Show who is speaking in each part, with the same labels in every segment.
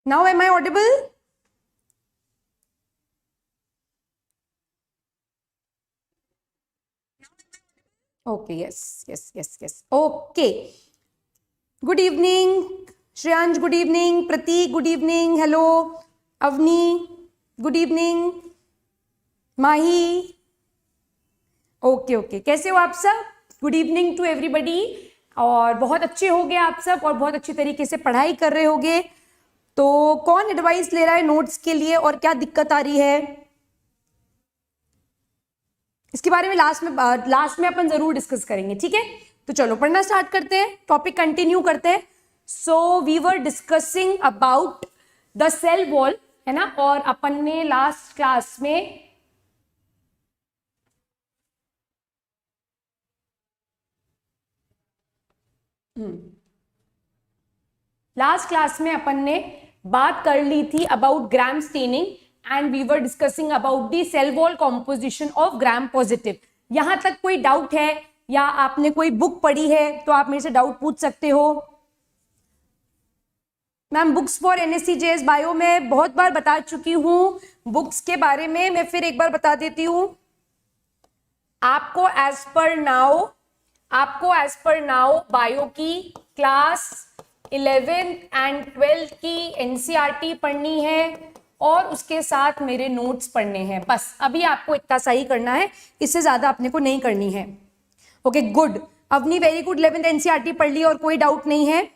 Speaker 1: Now am I audible? Okay, yes. Okay. Good evening, Shreyansh, good evening. Prateek, good evening. Hello. Avni, good evening. Mahi. Okay. कैसे हो आप सब? Good evening to everybody. और बहुत अच्छे होगे आप सब और बहुत अच्छी तरीके से पढ़ाई कर रहे होगे. तो कौन एडवाइस ले रहा है नोट्स के लिए और क्या दिक्कत आ रही है इसके बारे में लास्ट में अपन जरूर डिस्कस करेंगे. ठीक है, तो चलो पढ़ना स्टार्ट करते हैं, टॉपिक कंटिन्यू करते हैं. So we were discussing about the cell wall, है ना. और अपन ने लास्ट क्लास में अपन ने बात कर ली थी about gram staining and we were discussing about the cell wall composition of gram positive. यहां तक कोई डाउट है या आपने कोई बुक पढ़ी है तो आप मेरे से डाउट पूछ सकते हो. Ma'am books for NSCJS bio में बहुत बार बता चुकी हूं. बुक्स के बारे में मैं फिर एक बार बता देती हूं. आपको एज पर नाउ बायो की क्लास 11th एंड 12th की NCERT पढ़नी है और उसके साथ मेरे नोट्स पढ़ने हैं. बस अभी आपको इतना सा ही करना है, इससे ज्यादा अपने को नहीं करनी है. Okay good. Avni very good. 11th NCERT पढ़ ली और कोई डाउट नहीं है.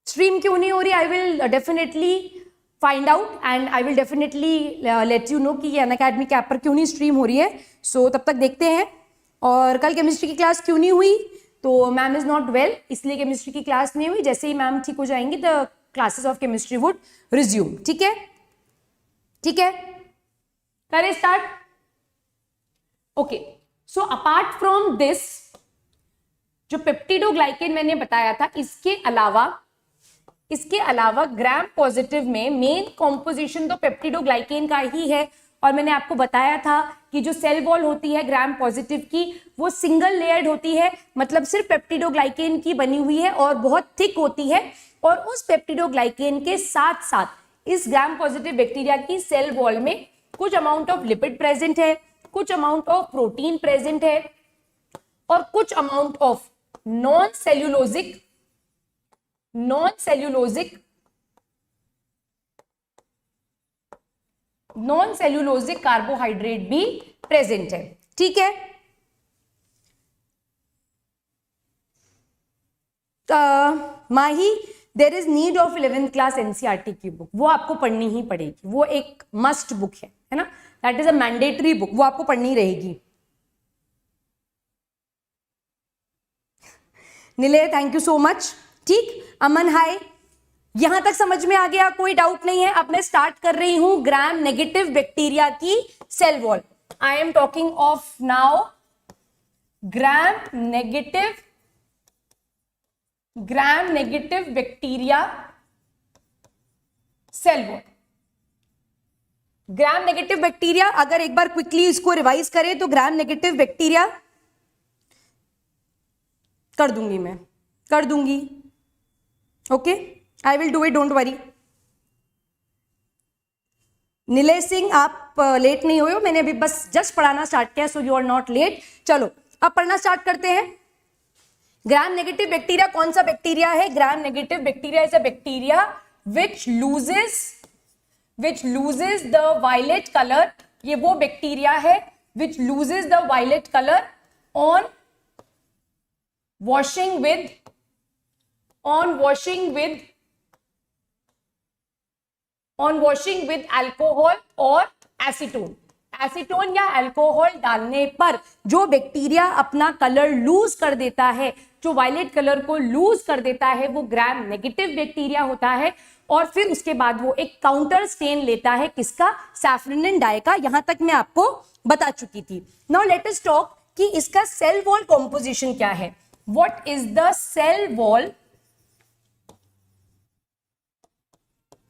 Speaker 1: स्ट्रीम क्यों नहीं हो रही? I will definitely find out and I will definitely let you know कि ये अनअकैडमी के ऐप पर क्यों नहीं स्ट्रीम हो रही है. सो तब तक देखते हैं. और कल केमिस्ट्री की क्लास क्यों नहीं हुई? तो मैम इज नॉट वेल, इसलिए केमिस्ट्री की क्लास नहीं हुई. जैसे ही मैम ठीक हो जाएंगी the classes of chemistry would resume. ठीक है, करें start. Okay, so apart from this जो पेप्टिडोग्लाइकेन मैंने बताया था, इसके अलावा ग्राम पॉजिटिव में मेन कॉम्पोजिशन तो पेप्टिडोग्लाइकेन का ही है. और मैंने आपको बताया था कि जो सेल वॉल होती है ग्राम पॉजिटिव की वो सिंगल लेयर्ड होती है, मतलब सिर्फ पेप्टिडोग्लाइकेन की बनी हुई है और बहुत थिक होती है. और उस पेप्टिडोग्लाइकेन के साथ साथ इस ग्राम पॉजिटिव बैक्टीरिया की सेल वॉल में कुछ अमाउंट ऑफ लिपिड प्रेजेंट है, कुछ अमाउंट ऑफ प्रोटीन प्रेजेंट है और कुछ amount of non cellulosic carbohydrate भी प्रेजेंट है. ठीक है, Mahi there is need of 11th class NCERT की बुक. वो आपको पढ़नी ही पड़ेगी, वो एक मस्ट बुक है ना. That is a mandatory book, वो आपको पढ़नी रहेगी. नीले थैंक यू सो मच. ठीक, अमन हाय. यहां तक समझ में आ गया? कोई डाउट नहीं है. अब मैं स्टार्ट कर रही हूं ग्राम नेगेटिव बैक्टीरिया की cell wall. I am talking of now gram negative bacteria cell wall. Gram negative bacteria, अगर एक बार क्विकली इसको रिवाइज करें तो ग्राम नेगेटिव बैक्टीरिया कर दूंगी. Okay, I will do it, don't worry. Nilesh Singh आप लेट नहीं हुए हो, मैंने अभी बस जस्ट पढ़ाना स्टार्ट किया, so you are not late. चलो अब पढ़ना स्टार्ट करते हैं. ग्राम नेगेटिव बैक्टीरिया कौन सा बैक्टीरिया है? Gram negative bacteria is a bacteria which loses the violet colour. ये वो बैक्टीरिया है which loses the violet colour on washing with alcohol और एसीटोन या अल्कोहल डालने पर जो बैक्टीरिया अपना कलर लूज कर देता है, जो वायलेट कलर को लूज कर देता है, वो ग्राम नेगेटिव बैक्टीरिया होता है. और फिर उसके बाद वो एक काउंटर स्टेन लेता है, किसका? सैफरनिन डाई का. यहां तक मैं आपको बता चुकी थी. नाउ लेट अस टॉक कि इसका सेल वॉल कॉम्पोजिशन क्या है. What is the cell wall?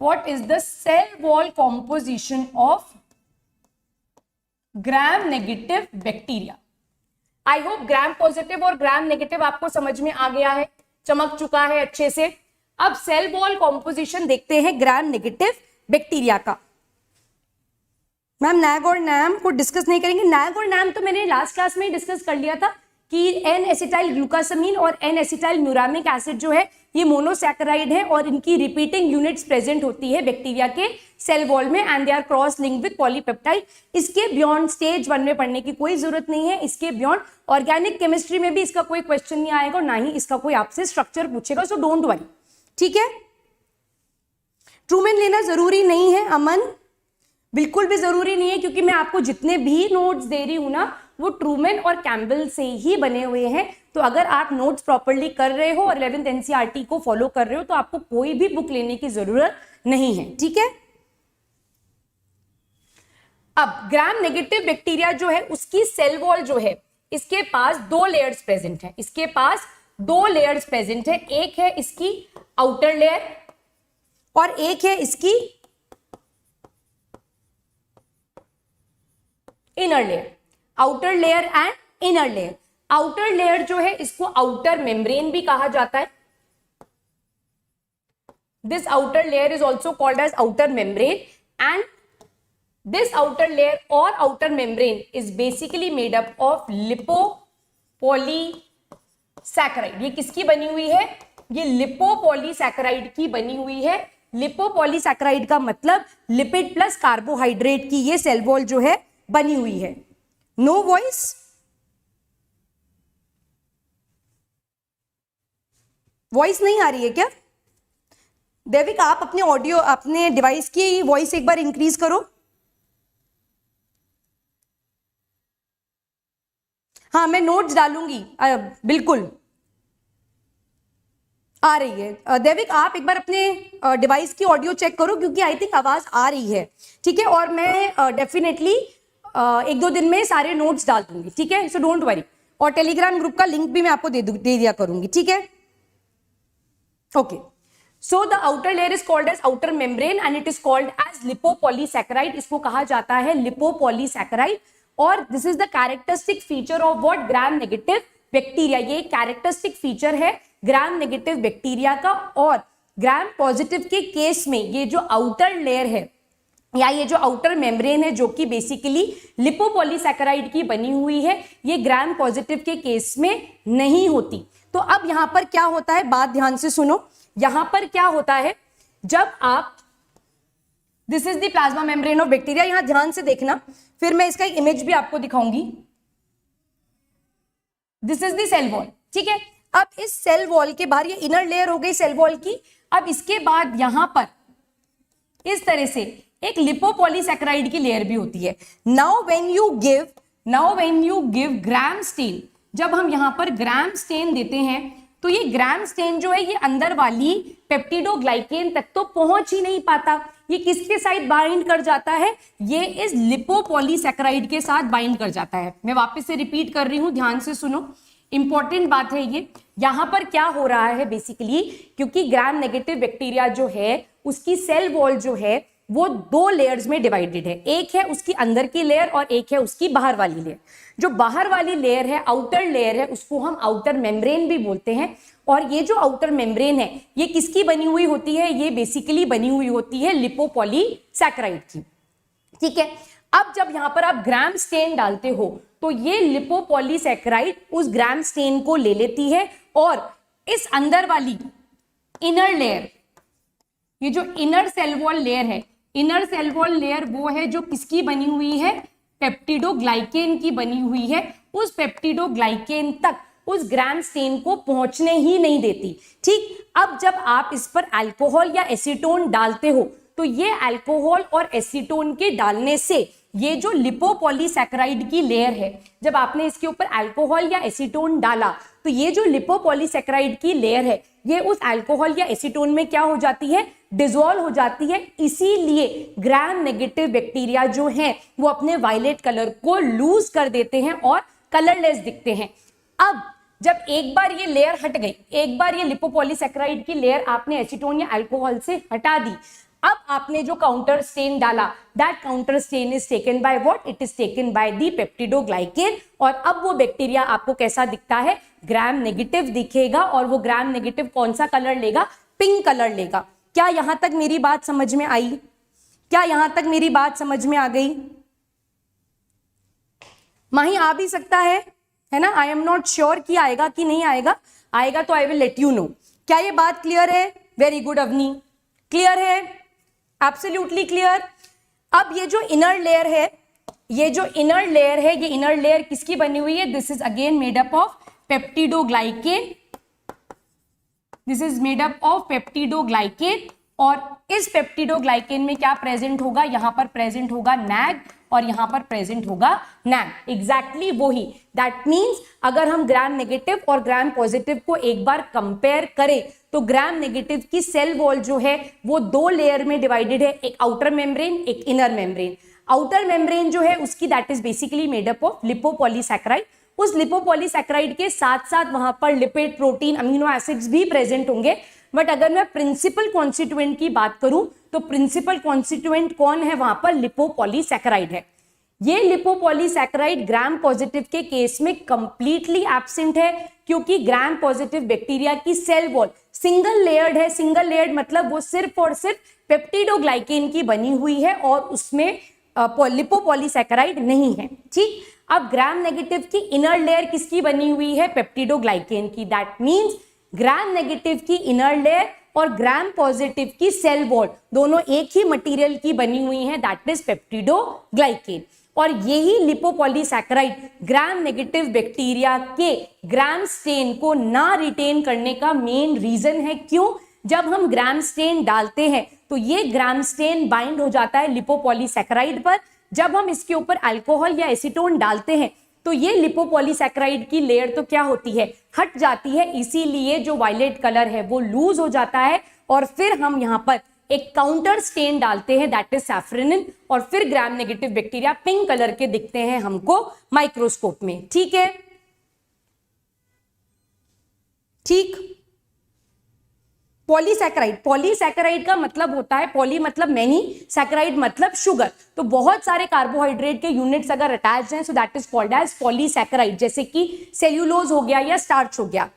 Speaker 1: What is the cell wall composition of gram negative bacteria? I hope gram positive और gram negative आपको समझ में आ गया है, चमक चुका है अच्छे से. अब सेल वॉल कॉम्पोजिशन देखते हैं ग्राम नेगेटिव बैक्टीरिया का। मैम नैग और नैम को डिस्कस नहीं करेंगे। नैग और नैम तो मैंने लास्ट क्लास में डिस्कस कर लिया था कि एन एसिटाइल ग्लूकासामीन और एन एसिटाइल म्यूरामिक एसिड जो है ये मोनोसैकेराइड है और इनकी रिपीटिंग यूनिट्स प्रेजेंट होती है बैक्टीरिया के सेल वॉल में and they are cross linked with polypeptide. इसके बियॉन्ड स्टेज 1 में पढ़ने की कोई जरूरत नहीं है। इसके बियॉन्ड ऑर्गेनिक केमिस्ट्री में भी इसका कोई क्वेश्चन नहीं आएगा और ना ही इसका कोई आपसे स्ट्रक्चर पूछेगा, सो डोंट वरी, ठीक है। ट्रूमेन लेना जरूरी नहीं है अमन, बिल्कुल भी जरूरी नहीं है, क्योंकि मैं आपको जितने भी नोट्स दे रही हूं ना वो ट्रूमेन और कैम्बल से ही बने हुए हैं। तो अगर आप नोट्स प्रॉपर्ली कर रहे हो और 11th एनसीईआरटी को फॉलो कर रहे हो तो आपको कोई भी बुक लेने की जरूरत नहीं है, ठीक है। अब ग्राम नेगेटिव बैक्टीरिया जो है उसकी सेल वॉल जो है इसके पास 2 लेयर्स प्रेजेंट है। इसके पास 2 लेयर्स प्रेजेंट है, एक है इसकी आउटर लेयर और एक है इसकी inner layer. Outer layer and inner layer. Outer layer जो है इसको आउटर मेम्ब्रेन भी कहा जाता है। This outer layer is also called as outer membrane and this outer layer और outer membrane is basically made up of lipopolysaccharide. ये किसकी बनी हुई है? ये लिपोपॉलीसैकेराइड की बनी हुई है। लिपोपॉलीसैकेराइड का मतलब लिपिड प्लस कार्बोहाइड्रेट की ये सेल वॉल जो है बनी हुई है। No voice? वॉइस नहीं आ रही है क्या? देविक आप अपने ऑडियो अपने डिवाइस की वॉइस एक बार इंक्रीज करो। हाँ मैं नोट्स डालूंगी, बिल्कुल आ रही है। देविक आप एक बार अपने डिवाइस की ऑडियो चेक करो क्योंकि आई थिंक आवाज आ रही है, ठीक है। और मैं डेफिनेटली 1-2 दिन में सारे नोट्स डाल दूंगी, ठीक है, सो डोंट वरी। और टेलीग्राम ग्रुप का लिंक भी मैं आपको दे दिया करूंगी, ठीक है। Okay, so the outer layer is called as outer membrane and it is called as lipopolysaccharide. इसको कहा जाता है लिपोपॉलीसैकेराइड और this is the characteristic feature of what? Gram negative bacteria. ये कैरेक्टरिस्टिक फीचर है ग्राम नेगेटिव बैक्टीरिया का। और ग्राम positive के केस में ये जो आउटर लेयर है या ये जो आउटर मेम्ब्रेन है जो कि बेसिकली लिपोपॉलीसैकेराइड की बनी हुई है, ये ग्राम पॉजिटिव के केस में नहीं होती। तो अब यहां पर क्या होता है, बात ध्यान से सुनो। यहां पर क्या होता है, जब आप this is the plasma membrane of bacteria, यहां ध्यान से देखना, फिर मैं इसका एक इमेज भी आपको दिखाऊंगी। This is the cell wall, ठीक है। अब इस सेल वॉल के बाहर ये इनर लेयर हो गई सेल वॉल की। अब इसके बाद यहां पर इस तरह से एक लिपोपॉलीसैकेराइड की लेयर भी होती है। Now when you give gram stain, जब हम यहां पर ग्राम स्टेन देते हैं तो ये ग्राम स्टेन जो है ये अंदर वाली पेप्टिडोग्लाइकेन तक तो पहुंच ही नहीं पाता। ये किसके साथ बाइंड कर जाता है? ये इस लिपोपॉलीसैकेराइड के साथ बाइंड कर जाता है। मैं वापस से रिपीट कर रही हूं, ध्यान से सुनो, इंपॉर्टेंट बात है ये। यहां पर क्या हो रहा है बेसिकली, क्योंकि ग्राम नेगेटिव बैक्टीरिया जो है उसकी सेल वॉल जो है वो 2 लेयर्स में डिवाइडेड है। एक है उसकी अंदर की लेयर और एक है उसकी बाहर वाली लेयर। जो बाहर वाली लेयर है, आउटर लेयर है, उसको हम आउटर मेम्ब्रेन भी बोलते हैं। और ये जो आउटर मेम्ब्रेन है ये किसकी बनी हुई होती है? ये बेसिकली बनी हुई होती है लिपोपॉलीसैकेराइड की, ठीक है। अब जब यहां पर आप ग्राम स्टेन डालते हो तो ये लिपोपॉलीसैकेराइड उस ग्राम स्टेन को ले लेती है और इस अंदर वाली इनर लेयर, ये जो इनर सेल वॉल लेयर है, इनर सेल वॉल लेयर वो है जो किसकी बनी हुई है? पेप्टिडोग्लाइकेन की बनी हुई है। उस पेप्टिडोग्लाइकेन तक उस ग्राम स्टेन को पहुंचने ही नहीं देती, ठीक। अब जब आप इस पर अल्कोहल या एसीटोन डालते हो तो ये अल्कोहल और एसीटोन के डालने से ये जो लिपोपॉलीसैकेराइड की लेयर है, जब आपने इसके ऊपर अल्कोहल या एसीटोन डाला तो ये जो लिपोपॉलीसैकेराइड की लेयर है ये उस अल्कोहल या एसीटोन में क्या हो जाती है? डिसॉल्व हो जाती है। इसीलिए ग्राम नेगेटिव बैक्टीरिया जो हैं वो अपने वायलेट कलर को लूज कर देते हैं और कलरलेस दिखते हैं। अब जब एक बार ये लेयर हट गई, एक बार ये लिपोपॉलीसैकेराइड की लेयर आपने एसीटोन या अल्कोहल से हटा दी, अब आपने जो काउंटर स्टेन डाला, that counter stain is taken by what? It is taken by the peptidoglycan. और अब वो बैक्टीरिया आपको कैसा दिखता है? ग्राम नेगेटिव दिखेगा। और वो ग्राम नेगेटिव कौन सा कलर लेगा? पिंक कलर लेगा। क्या यहां तक मेरी बात समझ में आई? क्या यहां तक मेरी बात समझ में आ गई? माही आ भी सकता है ना? आई एम नॉट श्योर कि आएगा कि नहीं आएगा। आएगा तो I will let you know. क्या ये बात क्लियर है? वेरी गुड अवनी, क्लियर है, एब्सोल्युटली क्लियर। अब ये जो इनर लेयर है, ये जो इनर लेयर है, ये इनर लेयर किसकी बनी हुई है? This is again made up of peptidoglycan. This is made up of peptidoglycan. और इस पेप्टिडोग्लाइकेन में क्या प्रेजेंट होगा? यहां पर प्रेजेंट होगा नैग और यहां पर प्रेजेंट होगा नैग। एग्जैक्टली वही। दैट मीन्स अगर हम ग्राम नेगेटिव और ग्राम पॉजिटिव को एक बार कंपेयर करें तो ग्राम नेगेटिव की सेल वॉल जो है वो दो लेयर में डिवाइडेड है, एक आउटर मेम्ब्रेन, एक इनर मेम्ब्रेन। आउटर मेम्ब्रेन जो है उसकी that is basically made up of lipopolysaccharide. उस लिपोपॉलीसैकेराइड के साथ साथ वहां पर लिपिड, प्रोटीन, अमीनो एसिड्स भी प्रेजेंट होंगे। बट अगर मैं प्रिंसिपल कॉन्स्टिट्यूएंट की बात करूं तो प्रिंसिपल कॉन्स्टिट्यूएंट कौन है? वहां पर लिपोपॉलीसैकेराइड है। ये लिपोपॉलीसैकेराइड ग्राम पॉजिटिव के केस में कंप्लीटली एब्सेंट है, क्योंकि ग्राम पॉजिटिव बैक्टीरिया की सेल वॉल सिंगल लेयर्ड है। सिंगल लेयर्ड मतलब वो सिर्फ और सिर्फ पेप्टिडोग्लाइकेन की बनी हुई है और उसमें लिपोपॉलीसैकेराइड नहीं है। ठीक। अब ग्राम नेगेटिव की इनर लेयर किसकी बनी हुई है? पेप्टिडोग्लाइकेन की। दैट मीन्स ग्राम नेगेटिव की इनर लेयर और ग्राम पॉजिटिव की सेल वॉल दोनों एक ही मटेरियल की बनी हुई हैं, दैट इज पेप्टिडोग्लाइकेन। और यही लिपोपॉलीसैकेराइड ग्राम नेगेटिव बैक्टीरिया के ग्राम स्टेन को ना रिटेन करने का मेन रीजन है। क्यों? जब हम ग्राम स्टेन डालते हैं तो ये ग्राम स्टेन बाइंड हो जाता है लिपोपॉलीसैकेराइड पर। जब हम इसके ऊपर अल्कोहल या एसीटोन डालते हैं तो ये लिपोपॉलीसैकेराइड की लेयर तो क्या होती है? हट जाती है। इसीलिए जो वायलेट कलर है वो लूज हो जाता है और फिर हम यहां पर एक काउंटर स्टेन डालते हैं, दैट इज सैफ्रेनिन, और फिर ग्राम नेगेटिव बैक्टीरिया पिंक कलर के दिखते हैं हमको माइक्रोस्कोप में। ठीक है, ठीक। पॉलीसैकेराइड, पॉलीसैकेराइड का मतलब होता है, पॉली मतलब मैनी, सैकेराइड मतलब शुगर। तो बहुत सारे कार्बोहाइड्रेट के यूनिट्स अगर अटैच हैं so that is called as polysaccharide, जैसे कि सेल्यूलोज हो गया या स्टार्च हो गया।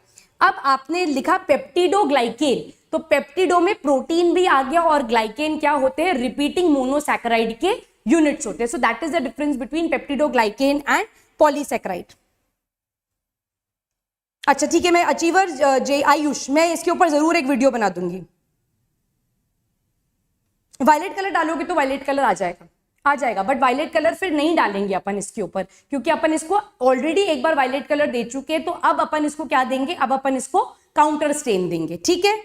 Speaker 1: अब आपने लिखा पेप्टिडोग्लाइकेन, तो पेप्टिडो में प्रोटीन भी आ गया और ग्लाइकेन क्या होते हैं? रिपीटिंग मोनोसैकेराइड के यूनिट्स होते हैं। So that is the difference between peptidoglycan and polysaccharide. अच्छा ठीक है, मैं अचीवर जे आयुष, मैं इसके ऊपर जरूर एक वीडियो बना दूंगी। वायलेट कलर डालोगे तो वायलेट कलर आ जाएगा, बट वायलेट कलर फिर नहीं डालेंगे अपन इसके ऊपर, क्योंकि अपन इसको ऑलरेडी एक बार वायलेट कलर दे चुके हैं। तो अब अपन इसको क्या देंगे? अब अपन इसको काउंटर स्टेन देंगे। ठीक है।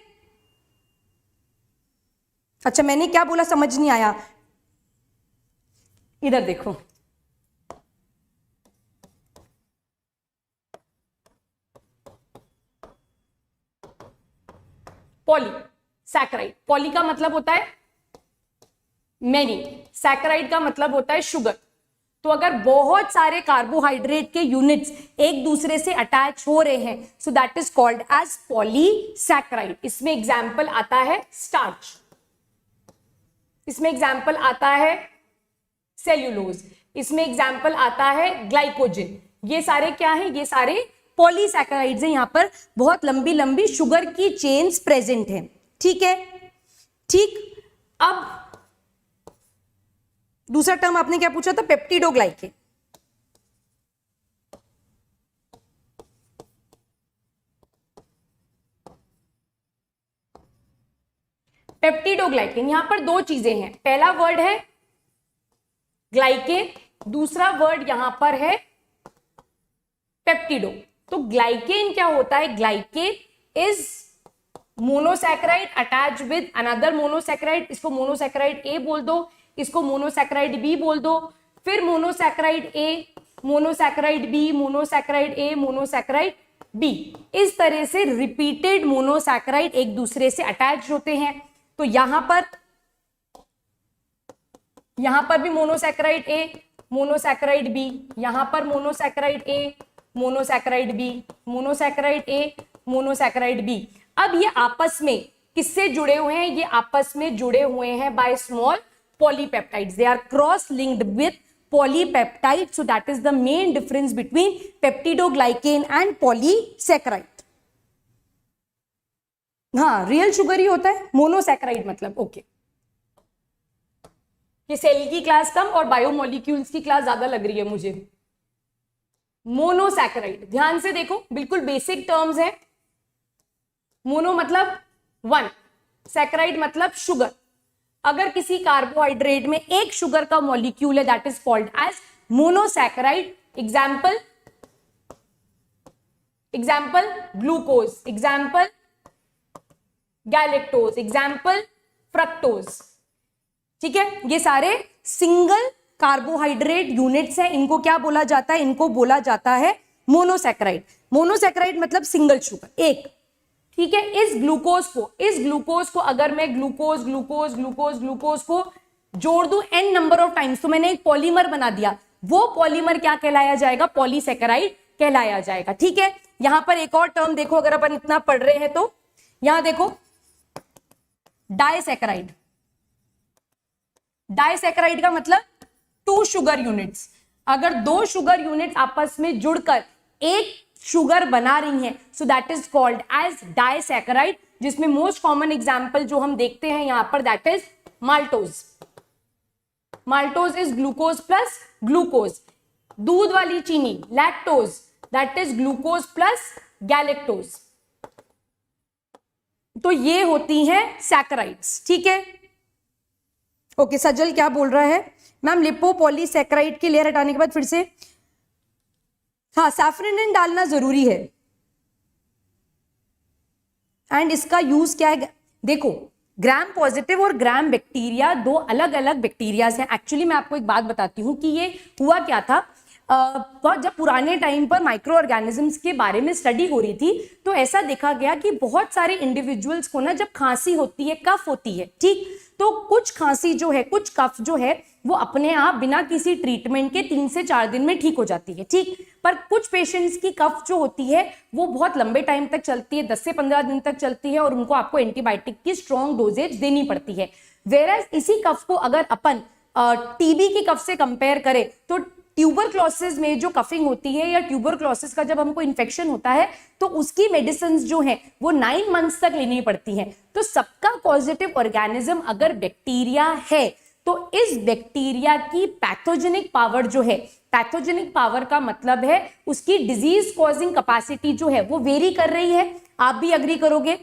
Speaker 1: अच्छा मैंने क्या बोला समझ नहीं आया, इधर देखो। पॉली सैकेराइड, पॉली का मतलब होता है मैनी, सैकेराइड का मतलब होता है शुगर। तो अगर बहुत सारे कार्बोहाइड्रेट के यूनिट्स एक दूसरे से अटैच हो रहे हैं so that is called as polysaccharide. इसमें एग्जांपल आता है स्टार्च, इसमें एग्जाम्पल आता है सेल्यूलोज, इसमें एग्जाम्पल आता है ग्लाइकोजन। ये सारे क्या है? ये सारे पॉलीसैकेराइड्स हैं। यहां पर बहुत लंबी लंबी शुगर की चेन्स प्रेजेंट हैं। ठीक है, ठीक। अब दूसरा टर्म आपने क्या पूछा था? पेप्टिडोग्लाइकेन। पेप्टिडोग्लाइकेन, यहां पर दो चीजें हैं। पहला वर्ड है ग्लाइकेन, दूसरा वर्ड यहां पर है पेप्टिडो। तो ग्लाइकेन क्या होता है? Glycan is monosaccharide attach with another monosaccharide. इसको मोनोसैकेराइड ए बोल दो, इसको मोनोसैकेराइड बी बोल दो, फिर मोनोसैकेराइड ए, मोनोसैकेराइड बी, मोनोसैकेराइड ए, मोनोसैकेराइड बी। इस तरह से रिपीटेड मोनोसैकेराइड एक दूसरे से अटैच होते हैं। तो यहां पर भी मोनोसैकेराइड ए, मोनोसैकेराइड बी, यहां पर मोनोसैकेराइड ए, मोनोसैकेराइड बी, मोनोसैकेराइड ए, मोनोसैकेराइड बी। अब ये आपस में किससे जुड़े हुए हैं? ये आपस में जुड़े हुए हैं by small polypeptides. They are cross linked with polypeptide, so that is the main difference between peptidoglycan and polysacharide. हाँ, रियल शुगर ही होता है, मोनोसैकेराइड मतलब। ओके, ये सेल की क्लास कम और बायोमोलिक्यूल्स की क्लास ज्यादा लग रही है मुझे। मोनोसैकेराइड, ध्यान से देखो, बिल्कुल बेसिक टर्म्स है। मोनो मतलब वन, सैकेराइड मतलब शुगर। अगर किसी कार्बोहाइड्रेट में एक शुगर का मॉलिक्यूल है, that is called as monosaccharide. Example, example glucose, example galactose, example fructose. ठीक है, ये सारे सिंगल कार्बोहाइड्रेट यूनिट्स हैं। इनको क्या बोला जाता है? इनको बोला जाता है मोनोसैकेराइड। मोनोसैकेराइड मतलब सिंगल शुगर, एक। ठीक है, इस ग्लूकोज को अगर मैं ग्लूकोज ग्लूकोज ग्लूकोज ग्लूकोज को जोड़ दूं n नंबर ऑफ टाइम्स, तो मैंने एक पॉलीमर बना दिया। वो पॉलीमर क्या कहलाया जाएगा? पॉलीसैकेराइड कहलाया जाएगा। ठीक है, यहां पर एक और टर्म देखो, अगर अपन इतना पढ़ रहे हैं तो यहां देखो, डाइसैकेराइड। डाइसैकेराइड का मतलब टू शुगर यूनिट्स। अगर दो शुगर यूनिट्स आपस में जुड़कर एक शुगर बना रही हैं, so that is called as disaccharide, जिसमें मोस्ट कॉमन एग्जांपल जो हम देखते हैं यहां पर, that is maltose. Maltose is glucose plus glucose. दूध वाली चीनी, lactose, that is glucose plus galactose. तो ये होती हैं सैकेराइड्स। ठीक है, ओके। सजल क्या बोल रहा है? मैम लिपोपॉलीसैकेराइड की लेयर हटाने के बाद फिर से, हाँ, सैफरन डालना जरूरी है। एंड इसका यूज क्या है? देखो, ग्राम पॉजिटिव और ग्राम बैक्टीरिया दो अलग अलग बैक्टीरियाज हैं। एक्चुअली मैं आपको एक बात बताती हूँ कि ये हुआ क्या था। जब पुराने टाइम पर माइक्रो ऑर्गेनिजम्स के बारे में स्टडी हो रही थी, तो ऐसा देखा गया कि बहुत सारे इंडिविजुअल्स को ना जब खांसी होती है, कफ होती है, ठीक, तो कुछ खांसी जो है, कुछ कफ जो है, वो अपने आप बिना किसी ट्रीटमेंट के 3 से 4 दिन में ठीक हो जाती है। ठीक, पर कुछ पेशेंट्स की कफ जो होती है वो बहुत लंबे टाइम तक चलती है, 10 से 15 दिन तक चलती है, और उनको आपको एंटीबायोटिक की स्ट्रॉन्ग डोजेज देनी पड़ती है। वेयरएज इसी कफ को अगर अपन टीबी की कफ से कंपेयर करें, तो ट्यूबरक्लोसिस में जो कफिंग होती है, या ट्यूबरक्लोसिस का जब हमको इन्फेक्शन होता है, तो उसकी मेडिसिन जो है वो 9 मंथ्स तक लेनी पड़ती हैं। तो सबका पॉजिटिव ऑर्गेनिज्म अगर बैक्टीरिया है, तो इस बैक्टीरिया की पैथोजेनिक पावर जो है, पैथोजेनिक पावर का मतलब है उसकी डिजीज कॉजिंग कैपेसिटी जो है वो वेरी कर रही है। आप भी अग्री करोगे,